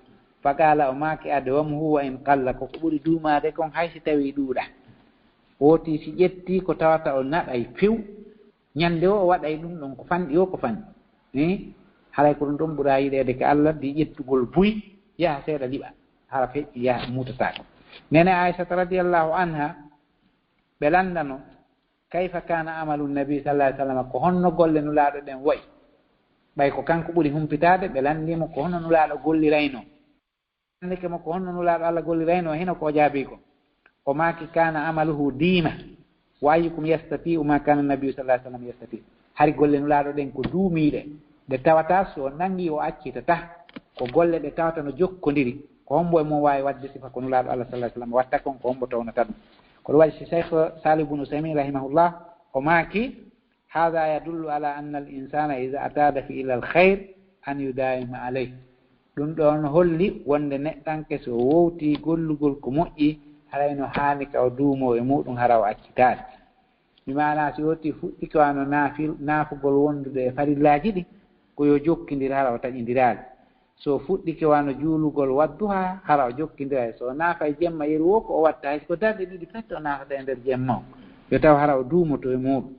faqala o maaki adwamu huwa in qalla koko ɓuri duumade kon haysi tawi ɗuuɗa wooti si ƴetti ko tawata o naɗay few ñande o waɗay ɗum ɗon ko fanɗi o ko fanɗi haray ko ɗum ɗon ɓura yiɗede ka Allah di ƴettugol buy yaha seeɗa liɓa hara feƴƴi yaha mutatako nene aissata radiallahu anha ɓe landano kayfa kana amalu nabi sallallahu alih sallam ko honno golle nulaaɗo ɗen woyi ɓay ko kanko ɓuri humpitade ɓe landimo ko honno nulaaɗo gollirayno andike mo ko honno nulaaɗo Allah gollirayno heno ko jaabi ko o maaki kana amaluhu diima wa ayyukum yastati ma kana nabiyu sallallahu alih sallam yastati hari golle nulaaɗo ɗen ko duumiɗe ɗe tawata so nangi o accitata ko golle ɗe tawata no jokkodiri ko hombo e mum wawi wadde sifa ko nulaaɗo Allah sallallahu alih sallam watta kon ko hombo tawnata ɗum ko ɗum waɗi si cheikh Salih ibn Usaymin rahimahullah o maaki hada yadullu ala anna al insana ida atada fi ila al khayr an yudayima alayh ɗum ɗon holli wonde neɗɗanke so wowti gollugol ko moƴƴi harayno haani ka o duumo e muɗum hara o accitade mi mana so yotti fuɗɗi ko wano naafugol wondude e farillaji ɗi koyo jokkidir hara o taƴidirade so fuɗɗi ke wano juulugol wadduha hara o jokkidira so naafa e jemma yeru wo ko o watta hay ko darɗe ɗiɗi fette o naafata e nder jemma o yo taw hara o duumoto e muɗum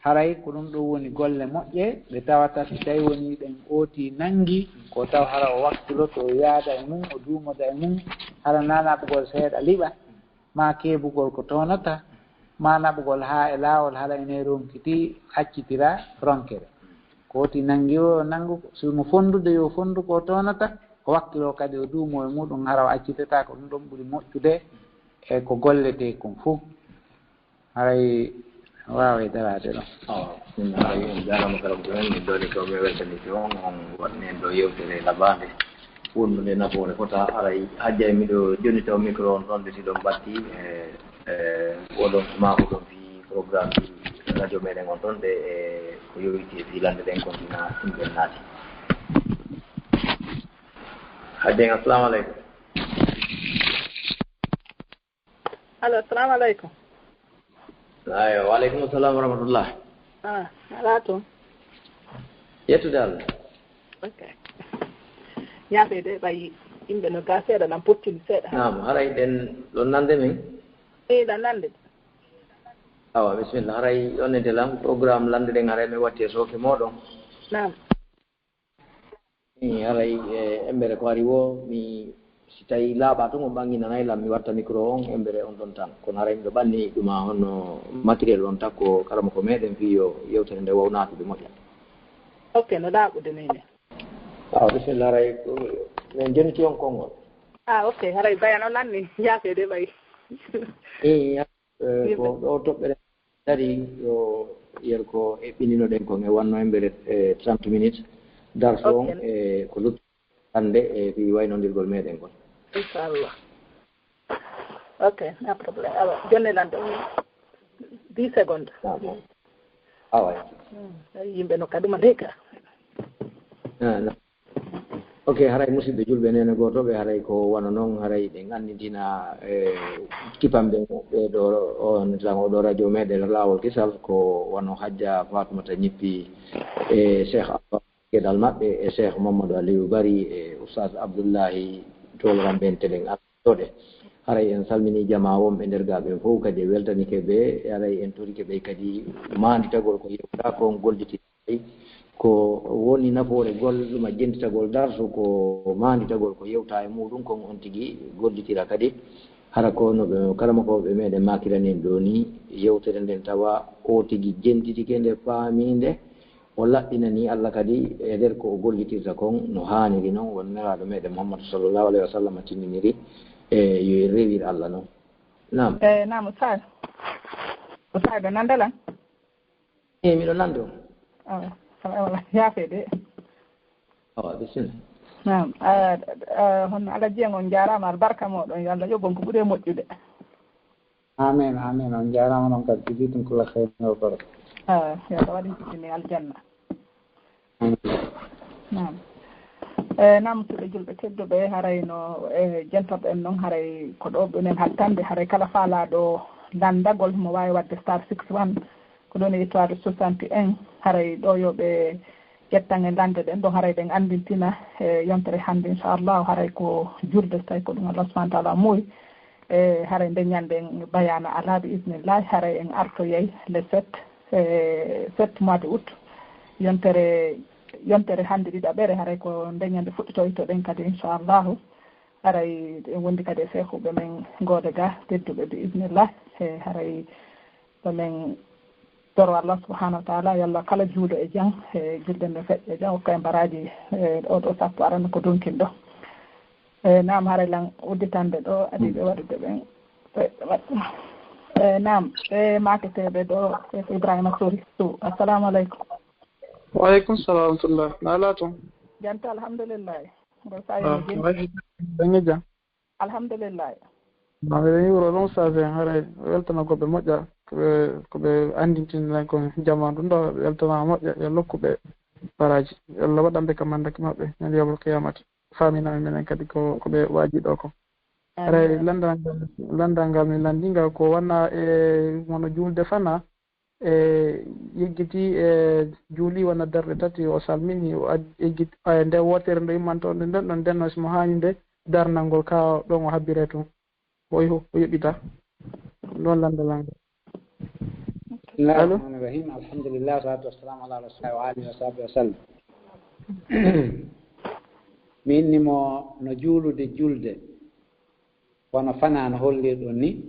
haray ko ɗum ɗo woni golle moƴƴe ɓe tawata so tawi woni ɗen ooti nangi ko taw hara o wakkiloto o yaada e mum o duumoda e mum hara na naɓugol seeɗa liɓa ma keebugol ko toonata ma naɓugol ha e laawol hala ene ronkiti accitira ronkere ko woti nangi o nangu somo fondude yo fondu ko toonata o wakkilo kadi o duumo e muɗum hara o accitata ko ɗum ɗon ɓuri moƴƴude e ko gollete kon fof haray wawa darade ɗon bisimillahi jarama kala ko hen min doni ko mi weltaniki on waɗni en ɗo yewtere labade wondude nafoore fota aray hajja e miɗo joni taw micro on ɗon deti ɗon batti oɗon mako ɗon fi programme radio meɗen on ɗon ɗe ko yowiti e filande ɗen kontina ɗumɓen naati hajjen assalamu aleykum allo assalamu aleykum ayo waleykum assalam wa rahmatullah ala toon yettude Allah ok ñaafede ɓayi yimɓe no ga seeɗa ɗan pottini seeɗa nam haray ɗen ɗon nande min ɗan nande awa bisimilla haray ɗonnede lam programme lande ɗen haray mi watti e sooke moɗon nam haray embere ko ari wo mi si tawi laaɓa to on ɓanginanayi lam mi watta micro on embere on ɗon tan kono haray miɗo ɓanni ɗuma honno matériel on takko karama ko meɗen fi yo yewtere nde wawnatude moƴƴa ok no ɗaɓude nene awa bisimilla haray min joniti on konngol ok haray Bayaana on lanni yaafede ɓayi ko ɗo toɓɓere dari yo yer ko eɓɓinino ɗen kon e wanno embere 30 minutes darso on e ko lutti hande e fi waynondirgol meɗen kon inchallah ok no probléme awa jonne lande 10 secondes away yimɓe no kaduma ndeka ok haray musidɓe julɓe nene gotoɓe haray ko wano noon haray ɓe ganditina kipamɓe ɓeɗo on tan oɗo radio meɗen Laawol Kisal ko wano hajja Fatoumata ñippi e cheikh gueɗal maɓɓe e cheikh Mamadou Aliou Bari e oustaz Abdoullahi tolramɓen teɗen alɗoɗe haray en salmini jama wonɓe nder gaɓen fof kadi e weltanike ɓe haray en torike ɓe kadi manditagol ko yewta ko gollititay ko woni nafoore golluma jentitagol darso ko manditagol ko yewta e muɗum kon on tigui gollitira kadi hara ko no karama koɓe meɗen makiranen ɗo ni yewtere nden tawa o tigui jentitike nde faaminde o laɓɓinani Allah kadi e nder ko o gollitirta kon no haaniri noon won neraɗo meɗen Muhammadu sallllahu alayhi wa sallam timminiri e yo rewir Allah noon. Nam nam Ustad nandalan miɗo nando yaafe de bisimilla. nam hono Alahajii on jarama albarka moɗon yo Allah yoɓon ko ɓuuri e moƴƴude. amin amin on jarama noon kadi tigitum kula khayno baro yo Allah waɗi jikkini aljanna. nam nam tuɓe julɓe tedduɓe harayno jentoɓe en noon haray ko ɗo ɗumen hattande haray kala faalaɗo landagol mo wawi wadde star 61 ko ɗon e étoile 61 haray ɗo yoɓe ƴettan e lande ɗen ɗo haray ɗen andintina e yontere hannde inchallah haray ko julde so tawi ko ɗum Allah subahana taala muuyi e haray nde ñanden bayana ala bi isnillahi haray en artoyey le 7 mois de août yontere hannde ɗiɗaɓere haray ko ndeñande fuɗɗitoyto ɗen kadi inchallahu haray en wondi kadi e sehuɓe men ngoode ga tedduɓe bi isnillah e haray ɗomen toro Allah subahanahu wa taala yo Allah kala juuɗo e jang e julde nde feƴƴe jang hokka e mbaraji oɗo sappo arana ko donkin ɗo nam haray lan udditande ɗo adiɓe waɗude ɓen nam maketeɓe ɗo chef Ibrahima Souri Sow assalamu aleykum. Waaleykum salam wa rahmatullah. Nala toon? Janta alhamdulillahi. Dañi jam? Alhamdulillahi. Maɓe wuro ɗon sage haray weltana koɓe moƴƴa koɓe andintinna ko jamanu ɗum ɗo weltana moƴƴa yo lokkuɓe baraji Allah waɗanɓe kam andaki maɓɓe ñande yawmal qiyamata faminami minen kadi koɓe waaji ɗo ko haray landal ngal mi landingal ko wona e wono julde fana e yeggiti e juuli wona darɗe tati o salmini o yeggiti nde wotere ndo immantoɗe nden ɗon ndenno simo hani nde darnal ngol ka ɗon o habbire toon o yoɓita ɗon landalal ngol. Bismillahirrahmanirrahim alhamdulillah salatu wassalamu ala rasulillah wa alihi wa sahbihi wa sallam. Mi innimo no juulude julde wono fanano hollirɗon ni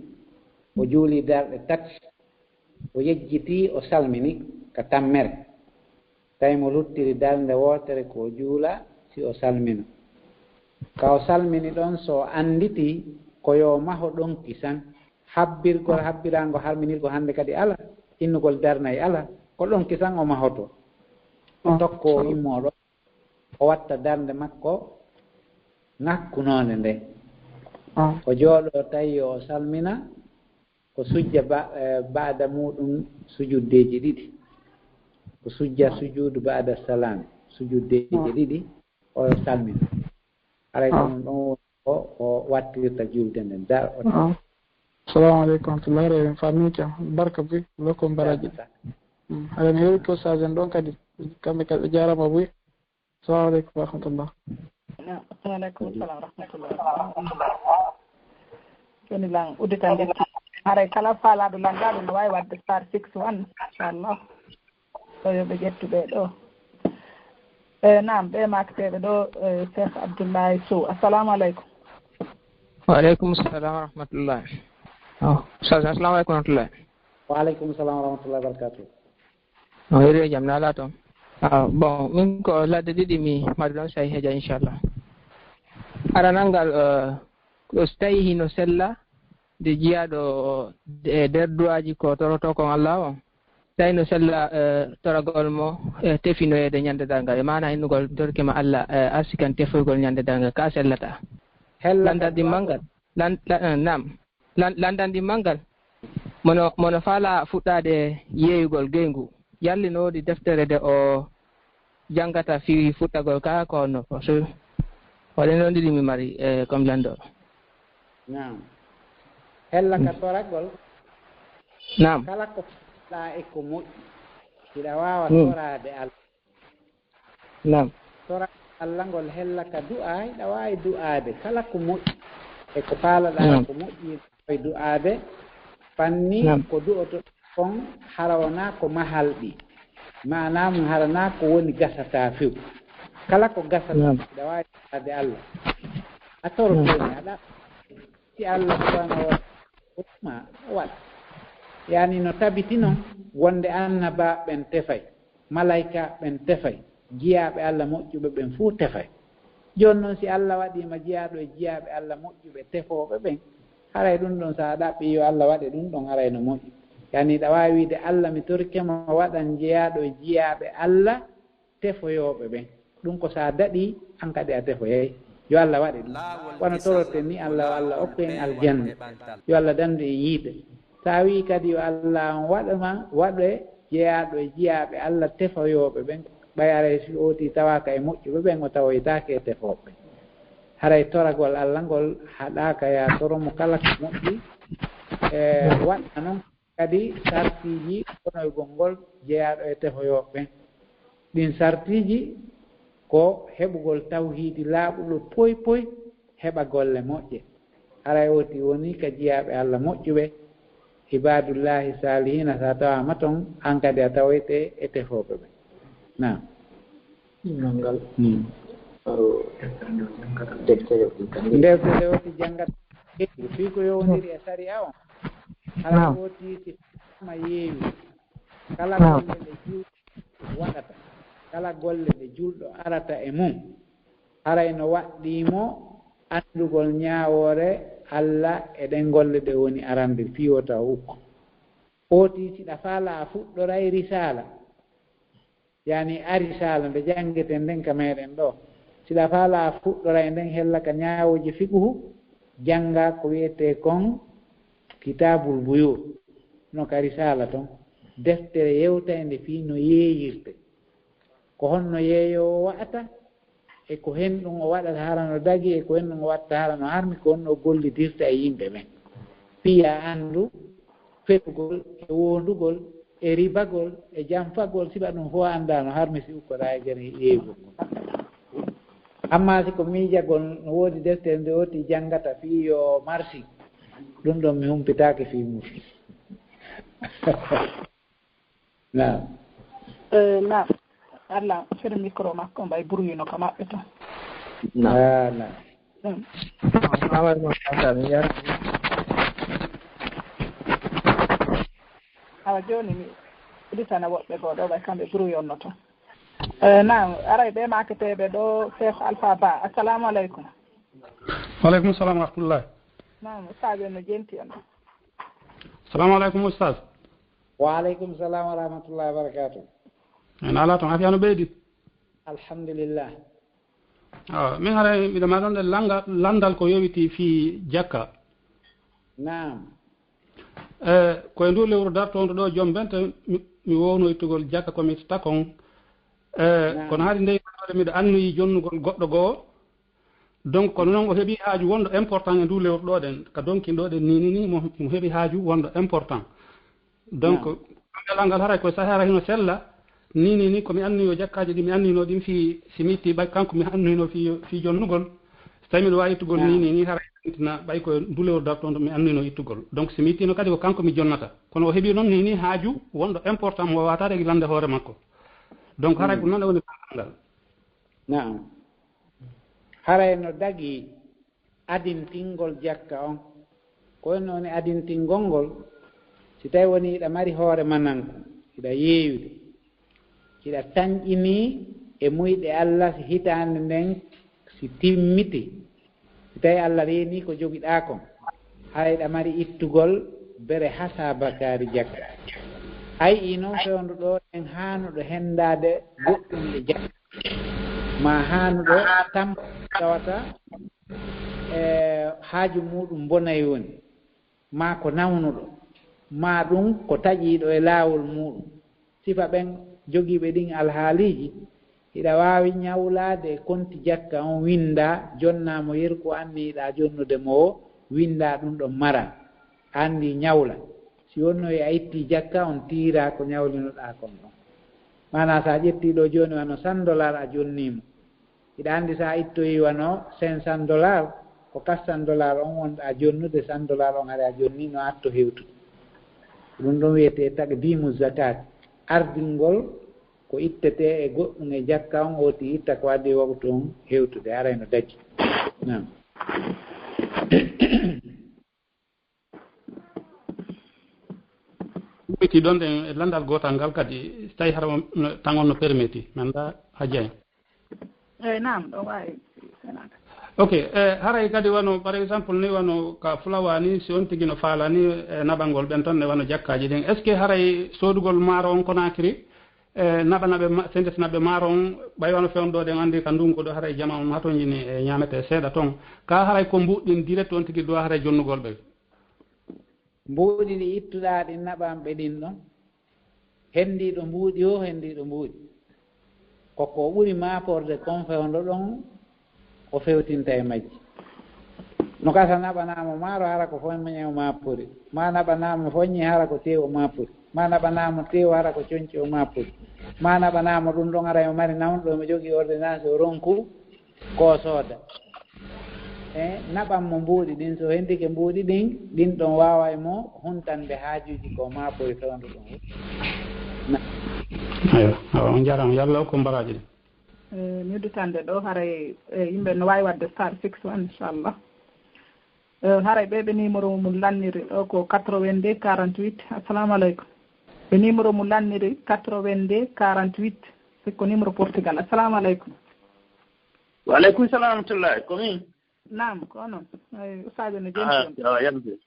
o juuli darɗe tati o yejjiti o salmini ka tammere tawi mo luttiri darnde wotere ko juula si o salmina ka o salmini ɗon so anditi ko yo maho ɗon kisan habbirango harminirgo hannde kadi ala innugol darnayi ala ko ɗon kisan o mahoto o tokko immoɗo o watta darnde makko ŋakkunode nde o jooɗo tawi o salmina ko sujja baada muɗum sujuddeji ɗiɗi ko sujja sujudu baada salami sujuddeji ɗiɗi o salmina haray ɗum ɗon o wattirta julde nden dar assalamu aleykum warahmatullahi re famille barka boy lokko mbaraji haɗa mi heewi ko sagen ɗon kadi kamɓe kadi ɓe jarama boy assalamu aleykum warahmatullah. Waaleykum salam warahmatullah. Joni lan udditande haray kala faalaɗo landaɗo no wawi wadde star 61 inchallah ɗo yoɓe ƴettuɓe ɗo nam ɓe makteɓe ɗo Cheikh Abdoullahi Sow assalamu aleykum. Waaleykum salam warahmatullah. Assalamu aleykum warahmatullah. Waaleykum salam warahmatullah wabarakatuh. o heewi jam nala toon bon min ko ladde ɗiɗi mi mbaɗi ɗon sayi heeja inchallah aranal ngal so tawi hino sella nde jiyaɗo e nder duwaji ko toroto kon Allah o tawi no sella toragol mo tefinoyede ñandedal ngal e mana innugol dorkema Allah arsikan tefoygol ñandedal ngal ka sellata landandimmal ngal nam landandimmal ngal mono faala fuɗɗade yeeyugol geygu yallinoɗi deftere de o jangata fi fuɗɗagol ka ko honno ko so waɗen ɗon ɗiɗi mi mari comme lanɗo nam hella ka toragol nam kala ko fuɗɗa e ko moƴƴi hiɗa wawa torade Allah nam tora Allah ngol hella ka du'a hiɗa wawi du'ade kala ko moƴƴi e ko faalaɗa ko moƴƴi wawi du'ade fanni ko du'oto kon hara wona ko mahalɗi manam harana ko woni gasata few kala ko gasata hiɗa wawi du'ade Allah a torotoni aɗa si Allah subhanahu wa ta'ala waɗa yani no tabiti noon wonde annabaɓen tefay malaika ɓen tefay jiyaaɓe Allah moƴƴuɓe ɓen fuu tefay jooni noon si Allah waɗima jiyaaɗo e jiyaaɓe Allah moƴƴuɓe tefooɓe ɓen haray ɗum ɗon so a ɗaɓɓi yo Allah waɗe ɗum ɗon haray no moƴƴi yani ɗa waawi wiide Allah mi torkema waɗan jeyaaɗo e jiyaaɓe Allah tefoyooɓe ɓen ɗum ko so a daɗi an kadi a tefoyay yo Allah waɗe ɗum wono toroten ni Allah okku en aljanna yo Allah dandu e yiiɓe so a wii kadi yo Allah on waɗama waɗe jeyaaɗo e jiyaaɓe Allah tefoyooɓe ɓen ɓay aray si ooti tawaka e moƴƴuɓe ɓen o tawoytaake e tefooɓe haray toragol Allah ngol haɗaaka ya toromo kala ko moƴƴi e waɗa noon kadi sartiji konoygol ngol jeyaaɗo e tefoyooɓe ɓen ɗin sartiji ko heɓugol tawhiidi laaɓuɗo poy poy heɓa golle moƴƴe haray ooti woni ka jiyaaɓe Allah moƴƴuɓe ibadullahi salihina sa tawama toon an kadi a tawoyte e tefooɓe ɓen nam ngal ndewtede woti janngata fii ko yowndiri e sariya on hala woti si fama yeewi kala golle ɗe julɗo waɗata kala golle ɗe julɗo arata e mum haray no waɗɗimo andugol ñaawoore Allah e ɗen golle ɗe woni arande fii o taw ukko ooti siɗa faala a fuɗɗoray risala yani a risala nde janngeten nden ka meɗen ɗo siɗa faala a fuɗɗoray nden hella ka ñaawoji fiqhu jannga ko wiyete kon kitabul buyur no ka risala toon deftere yewtande fii no yeeyirte ko honno yeeyowo waɗata e ko hen ɗum o waɗata hara no dagi e ko hen ɗum o watta hara no harmi ko honno o gollidirta e yimɓe ɓen fiya anndu feɗugol e wondugol e ribagol e janfagol siɓa ɗum fof annda no harmi si ukkoɗa e gene yeeygol amma si ko miijagol no woodi deftere nde woti janngata fii yo marsi ɗum ɗon mi humpitaake fii mum nam nam Allah fere micro makko mbay buruyino ka maɓɓe to awa joni mi ɗitana woɓɓe goo ɗo ɓay kamɓe buruyonno to nam aray ɓe maketeɓe ɗo Cheikh Alpha Ba assalamu aleykum waaleykum salam wa rahmatullah nam ustad no jenti on assalamu aleykum ustad waaleykum salam wa rahmatullahi wa barakatuh en ala toon afiyano ɓeydi alhamdulillah min hara mbiɗa ma ɗon ɗe landal ko yowiti fii jakka nam koye ndu lewru dartondo ɗo joom bente mi wowno ittugol jakka komi takon kono haade nde mbiɗa annoyi jonnugol goɗɗo goo donc kono noon o heeɓi haaju wonɗo important e ndu lewru ɗo ɗen ka donkinɗo ɗen ni mo heeɓi haaju wonɗo important donc ɗelal ngal haray koye sahi hara hino sella ni komi annoyo jakkaji ɗi mi annino ɗin fi si mi itti ɓay kanko mi annino fi jonnugol so tawi mbiɗa wawi ittugol ni haray tina ɓay koye ndu lewru dartondo mi annino ittugol donc si mi ittino kadi ko kanko mi jonnata kono o heeɓi noon ni haaju wonɗo important mo wawata regi lande hoore makko donc haray ko noon e woni ngal naam haray no dagi adintingol jakka on ko no woni adintingol ngol si tawi woni iɗa mari hoore mananko iɗa yeeyude iɗa tañƴini e muyɗe Allah si hitande nden si timmiti si tawi Allah reeni ko jogiɗa kon hayɗa mari ittugol bere hasabakari jakka ayi noon fewnduɗo en haanuɗo hendade goɗɗum e jakka ma haanuɗo tam tawata haaju muɗum bonayi woni ma ko nawnuɗo ma ɗum ko taƴiɗo e laawol muɗum sifa ɓen jogiiɓe ɗin alhaaliji hiɗa waawi ñawlaade e konti jakka on winda jonnamo yerko anniɗa jonnude mo o winda ɗum ɗon mara anndi ñawla si wonno e a itti jakka on tiira ko ñawlinoɗa kon ɗon mana sa ƴettiɗo joni wano $100 a jonnimo hiɗa anndi sa ittoyi wano $500 ko $400 on wonɗa jonnude $100 on haɗa a jonni no atto hewtude ɗum ɗon wiyete taqdimu zakat ardingol ko ittete e goɗɗum e jakka on oti itta ko addi waktu on hewtude arayno daji nam permiti ɗon e landal gotal ngal kadi so tawi hara tangon no permetti mi anda Hadji eyi nam ɗo wawi senata ok haray kadi wano par exemple ni wano ka fulawa ni si on tigi no faala ni naɓal ngol ɓen toon ne wano jakkaji ɗin est ce que haray sodugol maaro on Conakry naɓanaɓe sendetanaɓe maaro on ɓay wano fewndo ɗen andi ka ndungu ɗo haray jama on hato jini e ñamete seeɗa toon ka haray ko mbuɗɗin direct on tigi do haray jonnugol ɓe mbuuɗi ɗi ittuɗa ɗi naɓanɓe ɗin ɗon hendiɗo mbuuɗi o hendiɗo mbuuɗi koko ɓuri maporde kon fewndo ɗon o fewtinta e majji no gasa naɓanama maaro hara ko foñe o mappori ma naɓanama foññi hara ko tew o mappori ma naɓanama tew hara ko coñci o mappori ma naɓanama ɗum ɗon ara o mari nawnuɗo mi jogui ordonnance o ronku ko sooda naɓanmo mbuuɗi ɗin so hendike mbuuɗi ɗin ɗin ɗon wawa e mo huntande haajuji ko mappori fewndu ɗon eyo on jarama yallah o ko mbaraji ɗi miuditande ɗo haray yimɓe no wawi wadde star 61 inchallah haray ɓe numéro mum lanniri ɗo ko 82 48 assalamu aleykum ɓe numéro mum lanniri 82 48 sikko numéro Portugal assalamu aleykum waaleykum salam rahmatullahi komin nam ko noon ustade no jenti yamde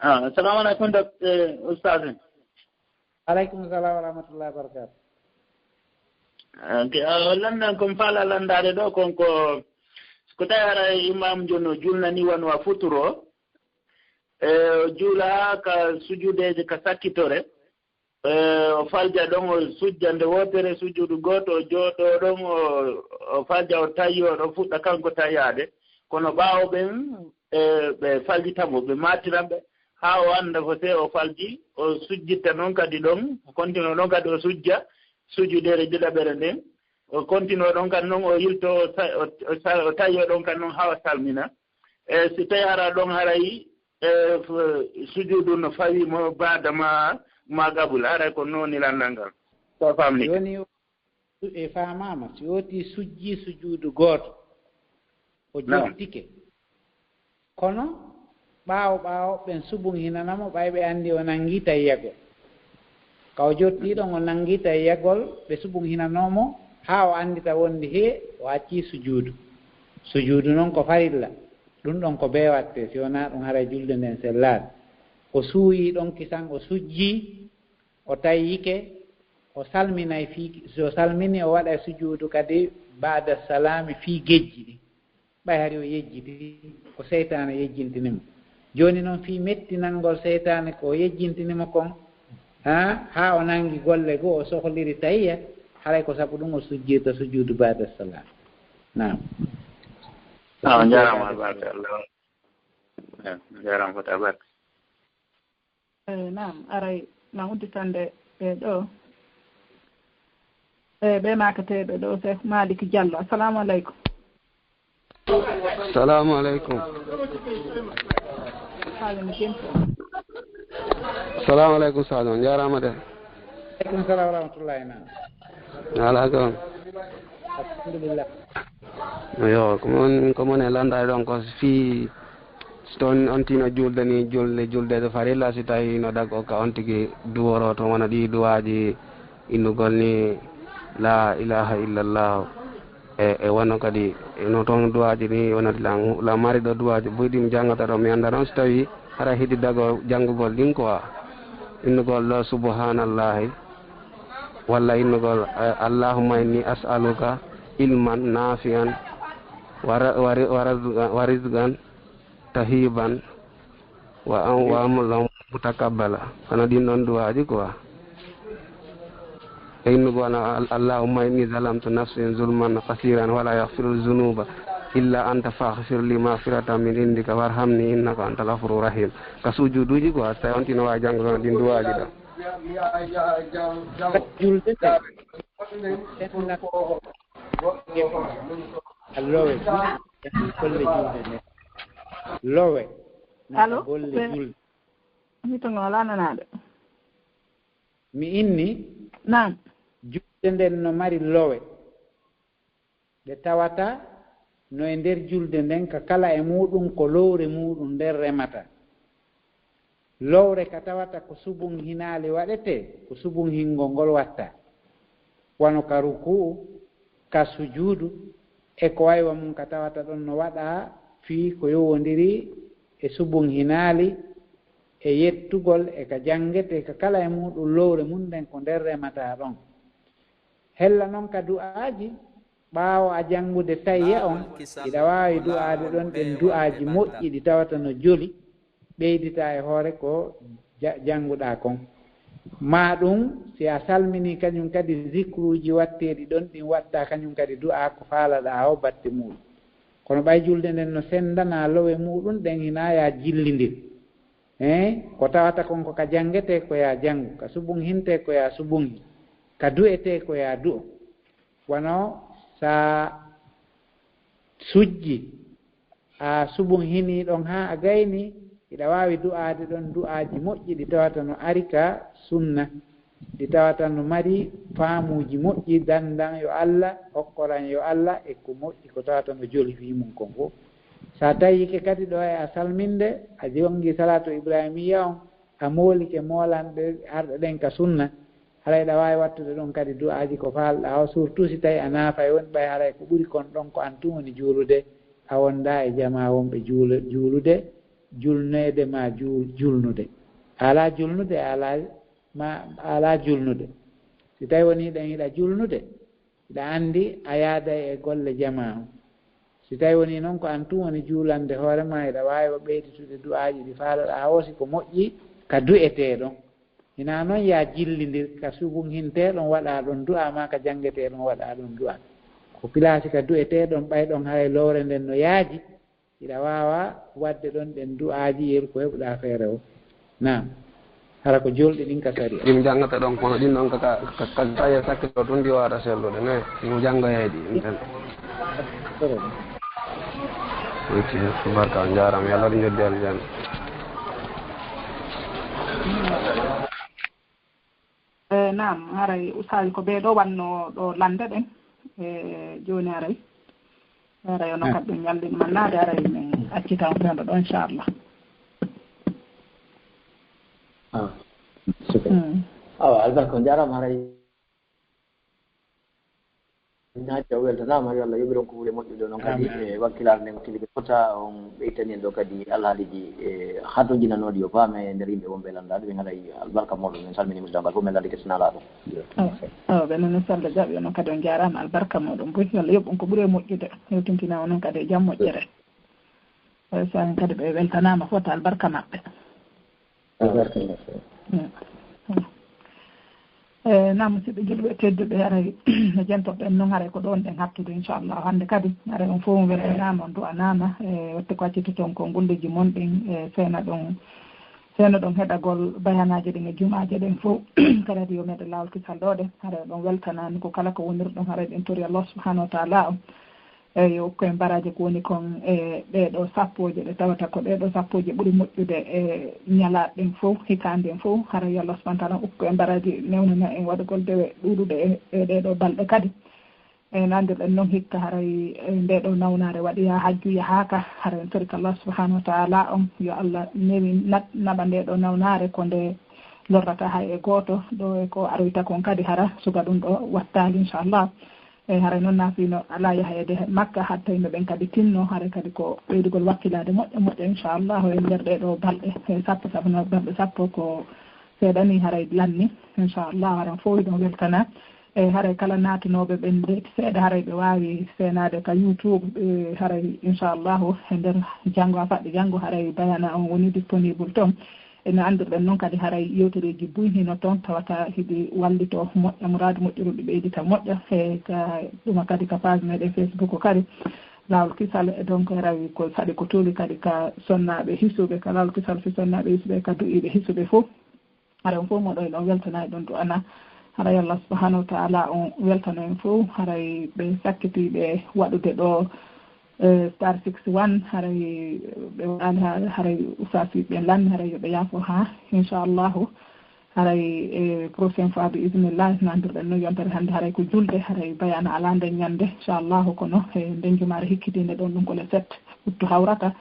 assalamu aleykum ustade aleykum salam wa rahmatullahi wa barakatu landan kom faala landade ɗo konko ko tawi ara imam jono julnani won wa futuro juula ka sujudeje ka sakkitore o falja ɗon o sujja nde wotere sujudu goto o jooɗo ɗon o falja o tawi o ɗo fuɗɗa kanko tawiyade kono ɓaawo ɓen ɓe faljitamo ɓe matiranɓe ha o anda ko se o falji o sujjitta noon kadi ɗon o continue ɗon kadi o sujja sujudere ɗiɗaɓere nden o continue ɗon kadi noon o yilto o tawi o ɗon kadi noon ha o salmina si tawi ara ɗon haray sujudu no fawimo badama magabul aray ko noon landal ngal so famni joni e famama si woti sujji sujudu goto o jottike kono ɓaawo ɓen subun hinanamo ɓayɓe andi o nangi tawi yagol kaw jottiɗon o nangi tawi yagol ɓe subun hinanomo ha o andita wonde he o acci sujudu noon ko farilla ɗum ɗon ko be watte si wona ɗum haara julde nden sellade o suuyi ɗon kisan o sujji o tawike o salminay fi so salmini o waɗa sujudu kadi bada salami fi gejji ɗi ɓay hari o yejjiti ko seytane yejjintinimo joni noon fi mettinangol seytane ko yejjintinimo kon ha o nangi golle goo o sohliri tawiya haray ko sabu ɗum o sujjirta sujudu bada salam nam jarama barka Allah jarama fota barka nam aray na udditande ɓe ɗo ɓe makateɓe ɗo Cheikh Malick Diallo assalamu aleykum assalamu aleykum assalamu aleykum Sadio on jarama de aleykum salam wa rahmatullahi nam ala gon alhamdulillah yo komon e landade ɗon ko fi toon on tino julde ni juldede farilla si tawi no dago ka on tigui duworo to wona ɗi duwaji innugol ni la ilaha illallah e wonno kadi no toon duwaji ni wonati la mariɗo duwaji boyɗi mi jangata ɗo mi anda noon so tawi hara hiɗi dago janggugol ɗin quoi innugol ɗo subhanallahi walla innugol allahumma inni as'aluka ilman nafian wa rizqan tahiban wa amalan mutakabbala kono ɗin ɗon duwaji quoi e innugol allahumma inni zalamtu nafsi zulman kasiran wala yahfiru zunuba illa anta faghfir li maghfiratan min indika warhamni innaka antal ghafurur rahim ka sujuduji quoi tawi on tino wawi janggono ɗin duwaji ɗo lowe allo golle julde mi to ngola nanade mi inni nam julde nden no mari lowe ɓe tawata no e nder julde nden ka kala e muɗum ko lowre muɗum nder remata lowre ka tawata ko subun hinaali waɗete ko subun hingol ngol watta wano ka ruku'u ka sujudu e ko waywa mum ka tawata ɗon no waɗa fii ko yowodiri e subun hinaali e yettugol e ka jangete ka kala e muɗum lowre mum nden ko nder remata ɗon hella noon ka du'aaji ɓaawo a janngude tayye on iɗa waawi du'aade ɗon ɗen du'aaji moƴƴi ɗi tawata no joli ɓeydita e hoore ko jannguɗaa kon ma ɗum si a salminii kañum kadi zicruuji watteeɗi ɗon ɗin watta kañum kadi du'a ko faalaɗaa o batte muɗum kono ɓay julde nden no senndanaa lowe muɗum ɗen hina ya jillindir ko tawata kon ko ka janngete ko ya janngu ka subun hinte ko ya subun hin ka du'ete ko ya du'o wono sa sujji a subun hini ɗon ha a gayni iɗa wawi du'ade ɗon du'aji moƴƴi ɗi tawata no ari ka sunna ɗi tawata no mari faamuji moƴƴi dandan yo Allah hokkoran yo Allah e ko moƴƴi ko tawata no joli fi mum kon fof sa tawike kadi ɗo e a salminde a jongi salatu ibrahimiya on a moolike molanɗe arɗe ɗen ka sunna haray ɗa wawi wattude ɗon kadi du'aji ko falɗa o surtout si tawi a naafa e woni ɓay haray ko ɓuri kon ɗon ko an tun woni juulude a wonda e jama wonɓe juulude julnede ma julnude ala julnude ala julnude si tawi woni ɗen hiɗa julnude hiɗa andi a yaada e golle jama o si tawi woni noon ko an tun woni juulande hoorema hiɗa wawi ɓeyditude du'aji ɗi faalaɗa o si ko moƴƴi ka du'eteɗon hina noon ya jillindir ka subun hinteɗon waɗa ɗon du'a ma ka jangeteɗon waɗa ɗon du'a ko pilasi ka du'eteɗon ɓayɗon hay lowre nden no yaaji iɗa wawa wadde ɗon ɗen du'aji yeru ko heɓuɗa feere o nam hara ko julɗi ɗin ka sari ɗim jangata ɗon kono ɗin noon ka taye sakkilo tun ndi wawata sellude ne ɗim jangoyeeɗi ɗin tan barka on jarama yo Allah ɗo joddi aljanna nam haray usaji ko ɓeeɗo wanno ɗo lande ɗen joni haray ono kadi ɗum ñallin mannade haray min accita on fendo ɗo inchallah super awa albarka on jarama haray naaji o weltanama yo Allah yoɓiron ko huule moƴƴude noon kadi e wakkilare nden wakkiliɓe fota on ɓeytani en ɗo kadi alhaaliji e hatojinanoɗi yo paame e nder yimɓe wonɓe landaɗo ɓe haɗay albarka moɗon en salmini musidɗo ngal fof min landi kestinalaɗo ɓenen sallah jaɓi onon kadi on jarama albarka moɗon boy yo Allah yoɓɓon ko ɓuuri moƴƴude hewtintina onon kadi e jaam moƴƴere so en kadi ɓe weltanama fota albarka maɓɓe albarka nam musidɓe julɓe tedduɓe haray no jentoɓe en noon haray ko ɗon ɗen hattude inchallah hannde kadi haray on fof weltanama on du'anama e watte ko acciti toon ko gulleji monɗin e seena ɗon heɗagol bayanaji ɗin e jumaje ɗen fof kadi yo meɗe laawol kisal ɗo ɗen haray ɗon weltanani ko kala ko wonirɗon haray ɗen tori Allah subhanahu wa taala o eyo koye mbaraji ko woni kon e ɗeɗo sappoje ɗe tawata ko ɗeɗo sappoje ɓuuri moƴƴude e ñalaɗe ɗen fof hikande en fof hara yo Allah subahana taala ukko e mbaraji newnana en waɗugol dewe ɗuɗuɗe e ɗeɗo balɗe kadi e nandirɗen noon hikka haray ndeɗo nawnare waɗi ha hajju yahaka hara en torika Allah subahanahu wa taala on yo Allah newi naɓa ndeɗo nawnare ko nde lorrata hay e goto ɗo e ko aroyta kon kadi hara suga ɗum ɗo wattali inchallah e haray noon naafino ala yahayede makka hatta yimɓe ɓen kadi tinno haray kadi ko ɓeydugol wakkilade moƴƴa inchallah e nder ɗeɗo balɗe sappo sabno balɗe sappo ko seeɗani haray lanni inchallah haray fof ɗon weltana e haray kala natinoɓe ɓen deeti seeɗa haray ɓe wawi seenade ka youtube haray inchallahu e nder janggo ha faɗɗi janggo haray bayana on woni disponible toon ene andirɗen noon kadi haray yewtereji buyhino toon tawata hiɗi wallito moƴƴa muradu moƴƴuruɗi ɓeydita moƴƴa e ka ɗuma kadi ka page meɗen facebook kadi laawol kisal e donc rawi ko saɗi ko tuuli kadi ka sonnaɓe hisuɓe ka laawol kisal fi sonnaɓe hisuɓe ka du'iɓe hisuɓe fof haray on fof moɗo ɗon weltana e ɗon do ana haray Allah subahanahu wa taala on weltana en fof haray ɓe sakkitiɓe waɗude ɗo star 61 haray ɓe waɗani haray usasi ɓe lanni haray yoɓe yaafo ha inchallahu haray e prochaine fois bi ismillah nandirɗen no yontere hannde haray ko julde haray bayana ala nden ñande inchallahu kono e nden jumare hikkitinde ɗon ɗum ko le 7 uttu hawrata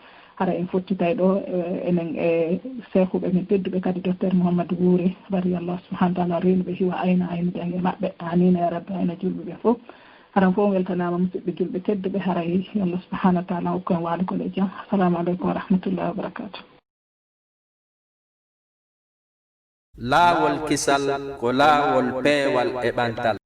hara en fottitay ɗo enen sehuɓe men tedduɓe kadi docteur Mouhamadou Wouré bari Allah subhanahu wa ta'ala rewnuɓe hiwa ayna jangge maɓɓe amina ya rabbi ayna julɓeɓe fof haran fof weltanama musidɓe julɓe tedduɓe haray Allah subhanahu wa ta'ala hokku en waalugol e jam. Assalamu aleykum wa rahmatullahi wa barakatuh. Laawol Kisal ko laawol peewal e ɓantal.